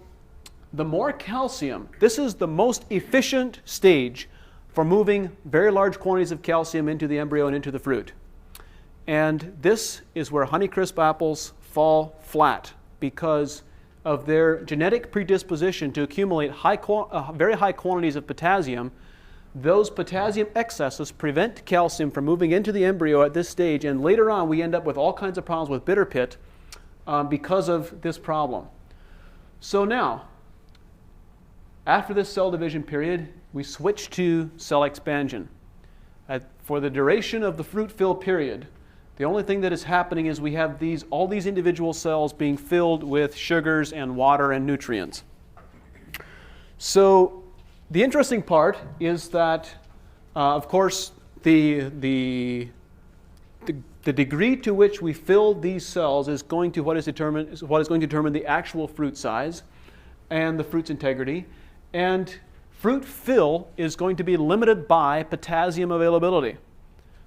the more calcium, this is the most efficient stage for moving very large quantities of calcium into the embryo and into the fruit. And this is where Honeycrisp apples fall flat because of their genetic predisposition to accumulate very high quantities of potassium. Those potassium excesses prevent calcium from moving into the embryo at this stage, and later on we end up with all kinds of problems with bitter pit because of this problem. So now, after this cell division period, we switch to cell expansion. For the duration of the fruit fill period, the only thing that is happening is we have all these individual cells being filled with sugars and water and nutrients. So the interesting part is that, of course, the degree to which we fill these cells is going to what is going to determine the actual fruit size and the fruit's integrity. And fruit fill is going to be limited by potassium availability.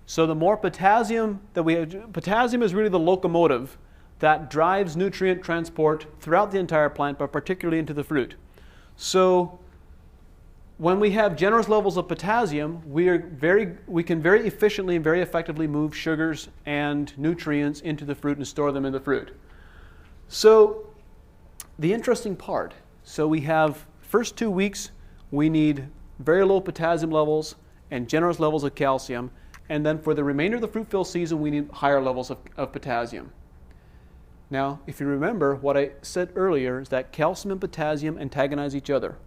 So the more potassium that we have, potassium is really the locomotive that drives nutrient transport throughout the entire plant, but particularly into the fruit. So when we have generous levels of potassium, we can very efficiently and very effectively move sugars and nutrients into the fruit and store them in the fruit. So the interesting part, so we have first 2 weeks, we need very low potassium levels and generous levels of calcium. And then for the remainder of the fruit fill season, we need higher levels of potassium. Now, if you remember, what I said earlier is that calcium and potassium antagonize each other.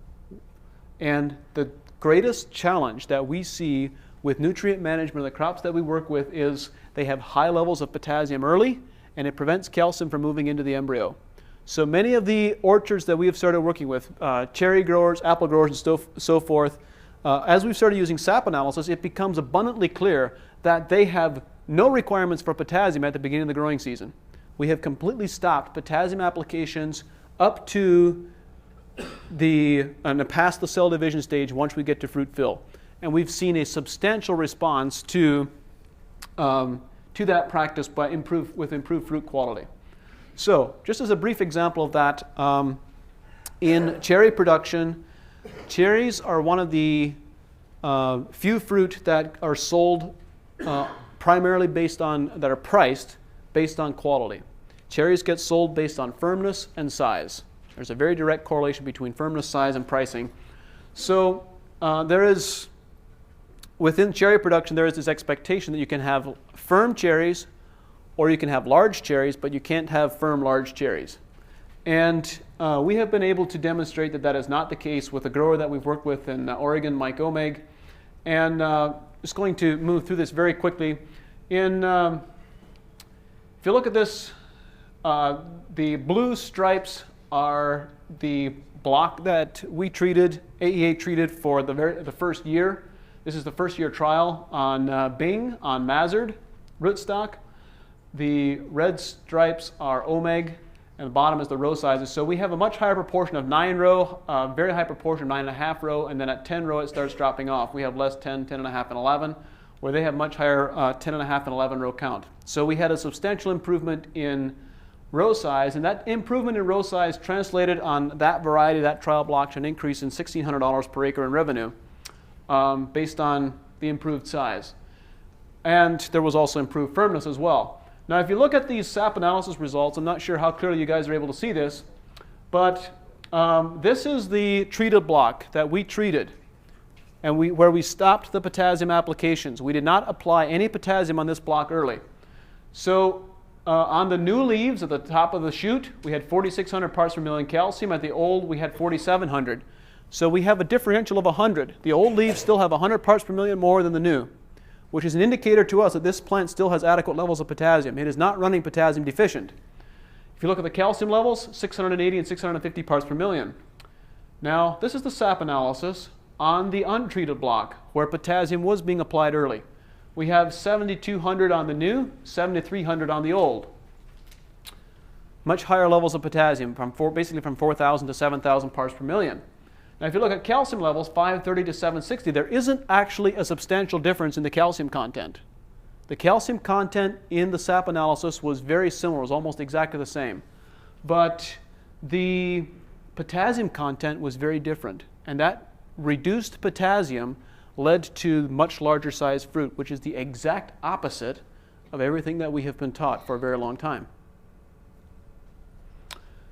And the greatest challenge that we see with nutrient management of the crops that we work with is they have high levels of potassium early, and it prevents calcium from moving into the embryo. So many of the orchards that we have started working with, cherry growers, apple growers, and so forth, as we've started using sap analysis, it becomes abundantly clear that they have no requirements for potassium at the beginning of the growing season. We have completely stopped potassium applications up to past the cell division stage once we get to fruit fill. And we've seen a substantial response to that practice with improved fruit quality. So, just as a brief example of that, in cherry production, cherries are one of the few fruit that are sold primarily that are priced based on quality. Cherries get sold based on firmness and size. There's a very direct correlation between firmness, size, and pricing. So within cherry production, there is this expectation that you can have firm cherries or you can have large cherries, but you can't have firm large cherries. And we have been able to demonstrate that that is not the case with a grower that we've worked with in Oregon, Mike Omeg. And just going to move through this very quickly. If you look at this, the blue stripes are the block that we treated, AEA treated for the first year. This is the first year trial on Bing, on Mazard rootstock. The red stripes are Omeg, and the bottom is the row sizes. So we have a much higher proportion of 9 row, very high proportion of 9.5 row, and then at 10 row it starts dropping off. We have less 10, 10.5, and 11, where they have much higher 10.5 and 11 row count. So we had a substantial improvement in row size, and that improvement in row size translated on that variety, that trial block, to an increase in $1,600 per acre in revenue based on the improved size. And there was also improved firmness as well. Now, if you look at these SAP analysis results, I'm not sure how clearly you guys are able to see this, but this is the treated block that we treated, and where we stopped the potassium applications. We did not apply any potassium on this block early. So on the new leaves at the top of the shoot, we had 4,600 parts per million calcium. At the old, we had 4,700. So we have a differential of 100. The old leaves still have 100 parts per million more than the new, which is an indicator to us that this plant still has adequate levels of potassium. It is not running potassium deficient. If you look at the calcium levels, 680 and 650 parts per million. Now, this is the SAP analysis on the untreated block where potassium was being applied early. We have 7,200 on the new, 7,300 on the old. Much higher levels of potassium, basically from 4,000 to 7,000 parts per million. Now, if you look at calcium levels, 530 to 760, there isn't actually a substantial difference in the calcium content. The calcium content in the SAP analysis was very similar, it was almost exactly the same. But the potassium content was very different, and that reduced potassium led to much larger sized fruit, which is the exact opposite of everything that we have been taught for a very long time.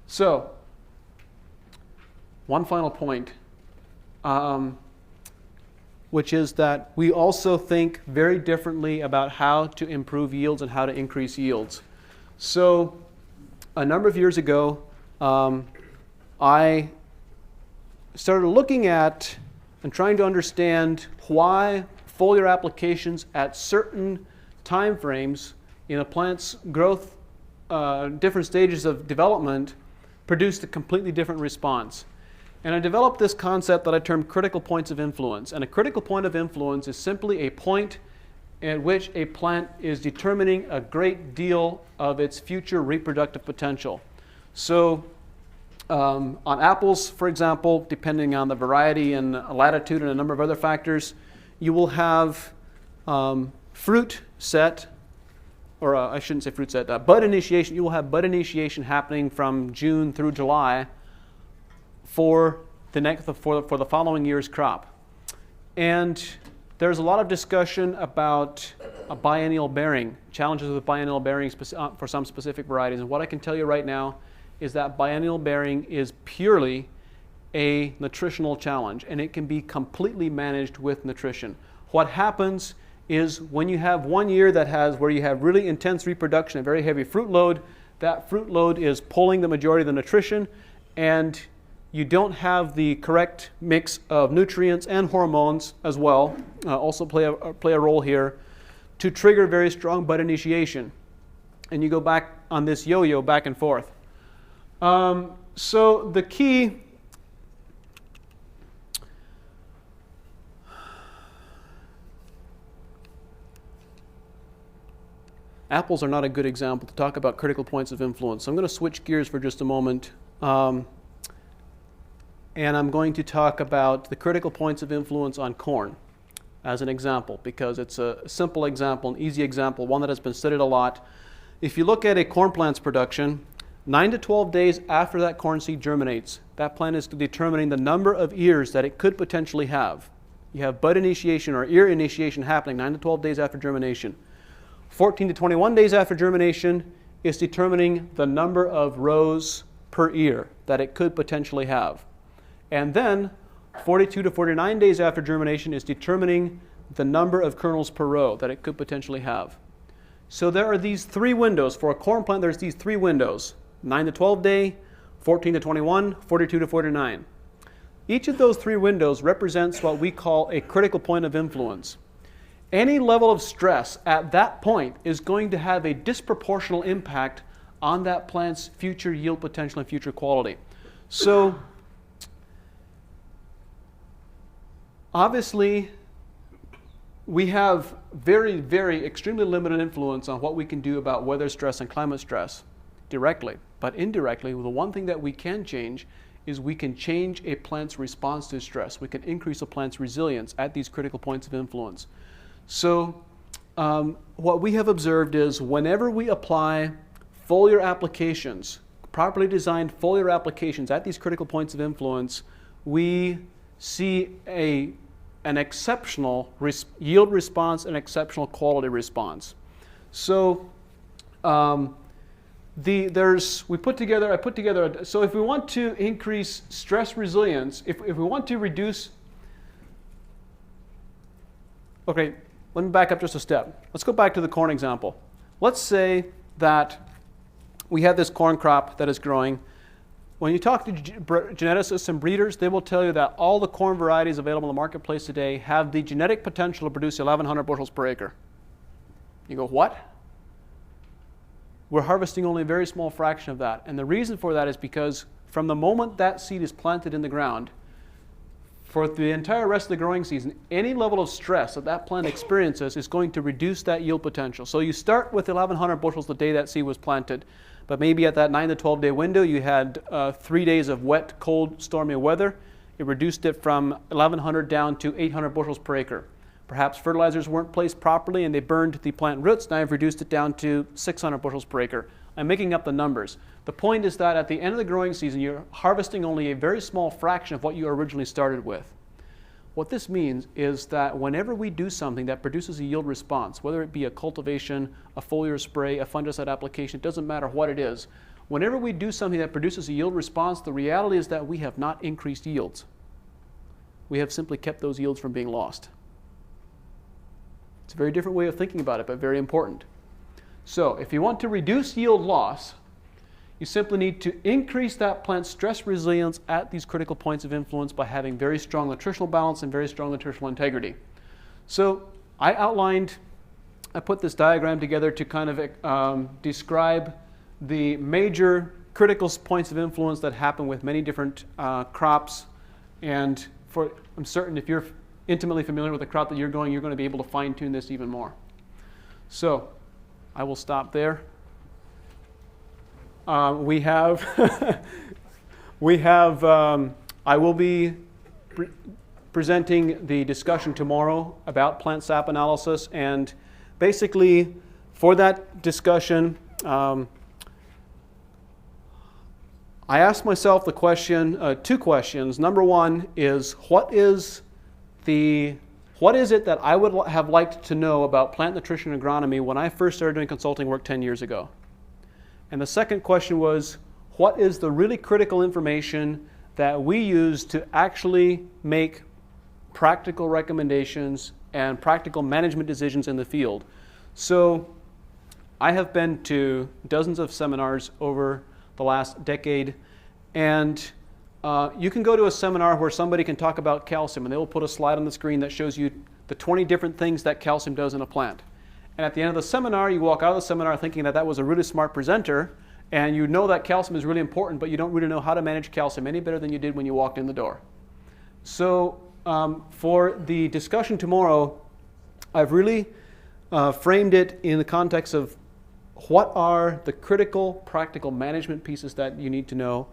So, one final point, which is that we also think very differently about how to improve yields and how to increase yields. So, a number of years ago, I started looking at and trying to understand why foliar applications at certain time frames in a plant's growth, different stages of development, produced a completely different response. And I developed this concept that I termed critical points of influence. And a critical point of influence is simply a point at which a plant is determining a great deal of its future reproductive potential. So on apples, for example, depending on the variety and latitude and a number of other factors, you will have fruit set, or I shouldn't say fruit set, bud initiation. You will have bud initiation happening from June through July for the following year's crop. And there's a lot of discussion about a biennial bearing, challenges with biennial bearing for some specific varieties. And what I can tell you right now is that biennial bearing is purely a nutritional challenge, and it can be completely managed with nutrition. What happens is when you have one year where you have really intense reproduction, a very heavy fruit load, that fruit load is pulling the majority of the nutrition, and you don't have the correct mix of nutrients and hormones as well, also play a role here, to trigger very strong bud initiation. And you go back on this yo-yo back and forth. So the key apples are not a good example to talk about critical points of influence. So I'm going to switch gears for just a moment. And I'm going to talk about the critical points of influence on corn as an example, because it's a simple example, an easy example, one that has been studied a lot. If you look at a corn plant's production, 9 to 12 days after that corn seed germinates, that plant is determining the number of ears that it could potentially have. You have bud initiation or ear initiation happening 9 to 12 days after germination. 14 to 21 days after germination is determining the number of rows per ear that it could potentially have. And then 42 to 49 days after germination is determining the number of kernels per row that it could potentially have. So there are these three windows. For a corn plant, there's these three windows: 9 to 12 day, 14 to 21, 42 to 49. Each of those three windows represents what we call a critical point of influence. Any level of stress at that point is going to have a disproportional impact on that plant's future yield potential and future quality. So obviously, we have very, very extremely limited influence on what we can do about weather stress and climate stress directly. but indirectly, the one thing that we can change is we can change a plant's response to stress. We can increase a plant's resilience at these critical points of influence. So what we have observed is whenever we apply foliar applications, properly designed foliar applications at these critical points of influence, we see an exceptional yield response and exceptional quality response. So I put together, so if we want to increase stress resilience, if we want to reduce, okay, let me back up just a step. Let's go back to the corn example. Let's say that we have this corn crop that is growing. When you talk to geneticists and breeders, they will tell you that all the corn varieties available in the marketplace today have the genetic potential to produce 1,100 bushels per acre. You go, what? We're harvesting only a very small fraction of that. And the reason for that is because from the moment that seed is planted in the ground, for the entire rest of the growing season, any level of stress that that plant experiences is going to reduce that yield potential. So you start with 1,100 bushels the day that seed was planted, but maybe at that 9 to 12 day window you had 3 days of wet, cold, stormy weather. It reduced it from 1,100 down to 800 bushels per acre. Perhaps fertilizers weren't placed properly and they burned the plant roots. Now I've reduced it down to 600 bushels per acre. I'm making up the numbers. The point is that at the end of the growing season, you're harvesting only a very small fraction of what you originally started with. What this means is that whenever we do something that produces a yield response, whether it be a cultivation, a foliar spray, a fungicide application, it doesn't matter what it is. Whenever we do something that produces a yield response, the reality is that we have not increased yields. We have simply kept those yields from being lost. It's a very different way of thinking about it, but very important. So if you want to reduce yield loss, you simply need to increase that plant's stress resilience at these critical points of influence by having very strong nutritional balance and very strong nutritional integrity. So I put this diagram together to kind of describe the major critical points of influence that happen with many different crops. And I'm certain if you're intimately familiar with the crop that you're going to be able to fine-tune this even more. So I will stop there. I will be presenting the discussion tomorrow about plant sap analysis, and basically for that discussion, I asked myself the question, two questions. Number one is, what is it that I would have liked to know about plant nutrition and agronomy when I first started doing consulting work 10 years ago? And the second question was, what is the really critical information that we use to actually make practical recommendations and practical management decisions in the field? So I have been to dozens of seminars over the last decade, and you can go to a seminar where somebody can talk about calcium, and they will put a slide on the screen that shows you the 20 different things that calcium does in a plant. And at the end of the seminar, you walk out of the seminar thinking that that was a really smart presenter, and you know that calcium is really important, but you don't really know how to manage calcium any better than you did when you walked in the door. So for the discussion tomorrow, I've really framed it in the context of what are the critical practical management pieces that you need to know,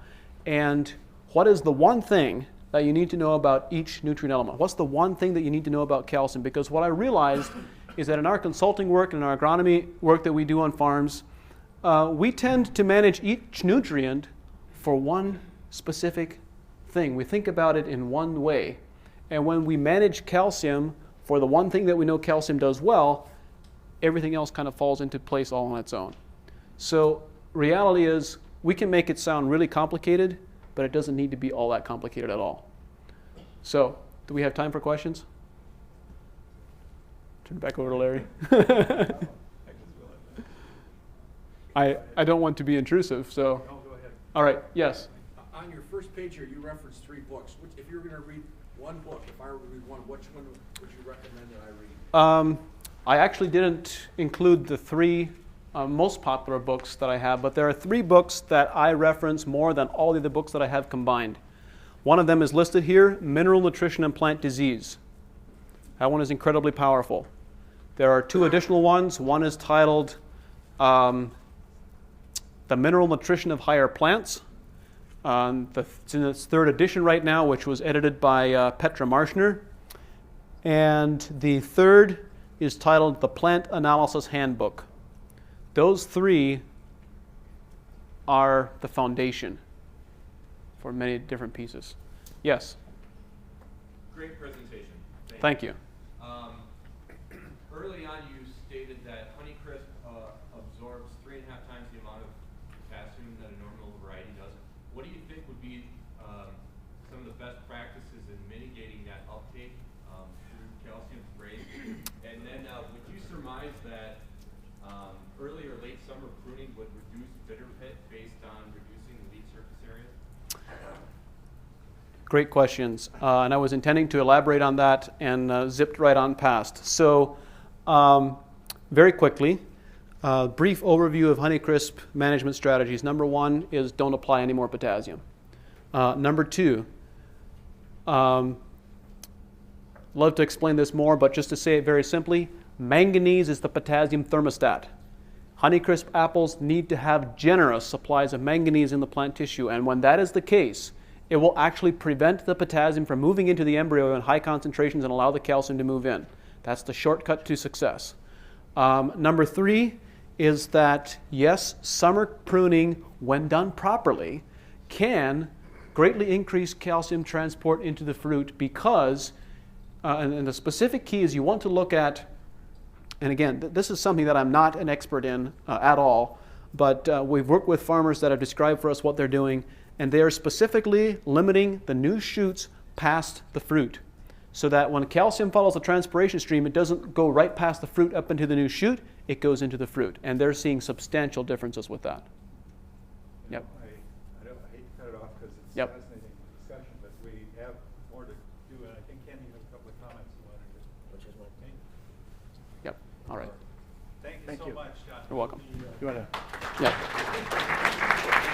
and what is the one thing that you need to know about each nutrient element? What's the one thing that you need to know about calcium? Because what I realized is that in our consulting work and in our agronomy work that we do on farms, we tend to manage each nutrient for one specific thing. We think about it in one way. And when we manage calcium for the one thing that we know calcium does well, everything else kind of falls into place all on its own. So reality is we can make it sound really complicated, but it doesn't need to be all that complicated at all. So do we have time for questions? Turn it back over to Larry. I don't want to be intrusive, so. No, go ahead. All right, yes. On your first page here, you referenced 3 books. If you were going to read one book, if I were to read one, which one would you recommend that I read? I actually didn't include the 3 most popular books that I have, but there are 3 books that I reference more than all the other books that I have combined. One of them is listed here, Mineral Nutrition and Plant Disease. That one is incredibly powerful. There are 2 additional ones. One is titled The The Mineral Nutrition of Higher Plants. It's in its third edition right now, which was edited by Petra Marshner. And the third is titled The Plant Analysis Handbook. Those three are the foundation for many different pieces. Yes? Great presentation. Thank you. Early on, you stated that Honeycrisp absorbs 3.5 times the amount of potassium that a normal variety does. What do you think would be some of the best practices in mitigating that uptake through calcium sprays? And then would you surmise that early or late summer pruning would reduce bitter pit based on reducing the leaf surface area? Great questions. And I was intending to elaborate on that and zipped right on past. So very quickly, brief overview of Honeycrisp management strategies. Number one is don't apply any more potassium. Number two, love to explain this more, but just to say it very simply, manganese is the potassium thermostat. Honeycrisp apples need to have generous supplies of manganese in the plant tissue, and when that is the case, it will actually prevent the potassium from moving into the embryo in high concentrations and allow the calcium to move in. That's the shortcut to success. Number three is that, yes, summer pruning, when done properly, can greatly increase calcium transport into the fruit because, and the specific key is you want to look at, and again, this is something that I'm not an expert in at all, but we've worked with farmers that have described for us what they're doing, and they are specifically limiting the new shoots past the fruit, so that when calcium follows the transpiration stream, it doesn't go right past the fruit up into the new shoot, it goes into the fruit. And they're seeing substantial differences with that. Yep. I hate to cut it off because it's Yep. a fascinating discussion, but we have more to do, and I think Kenny has a couple of comments you wanted to, which is what me. Yep. All right. Thank you so much, John. You're welcome. You want to? Yeah.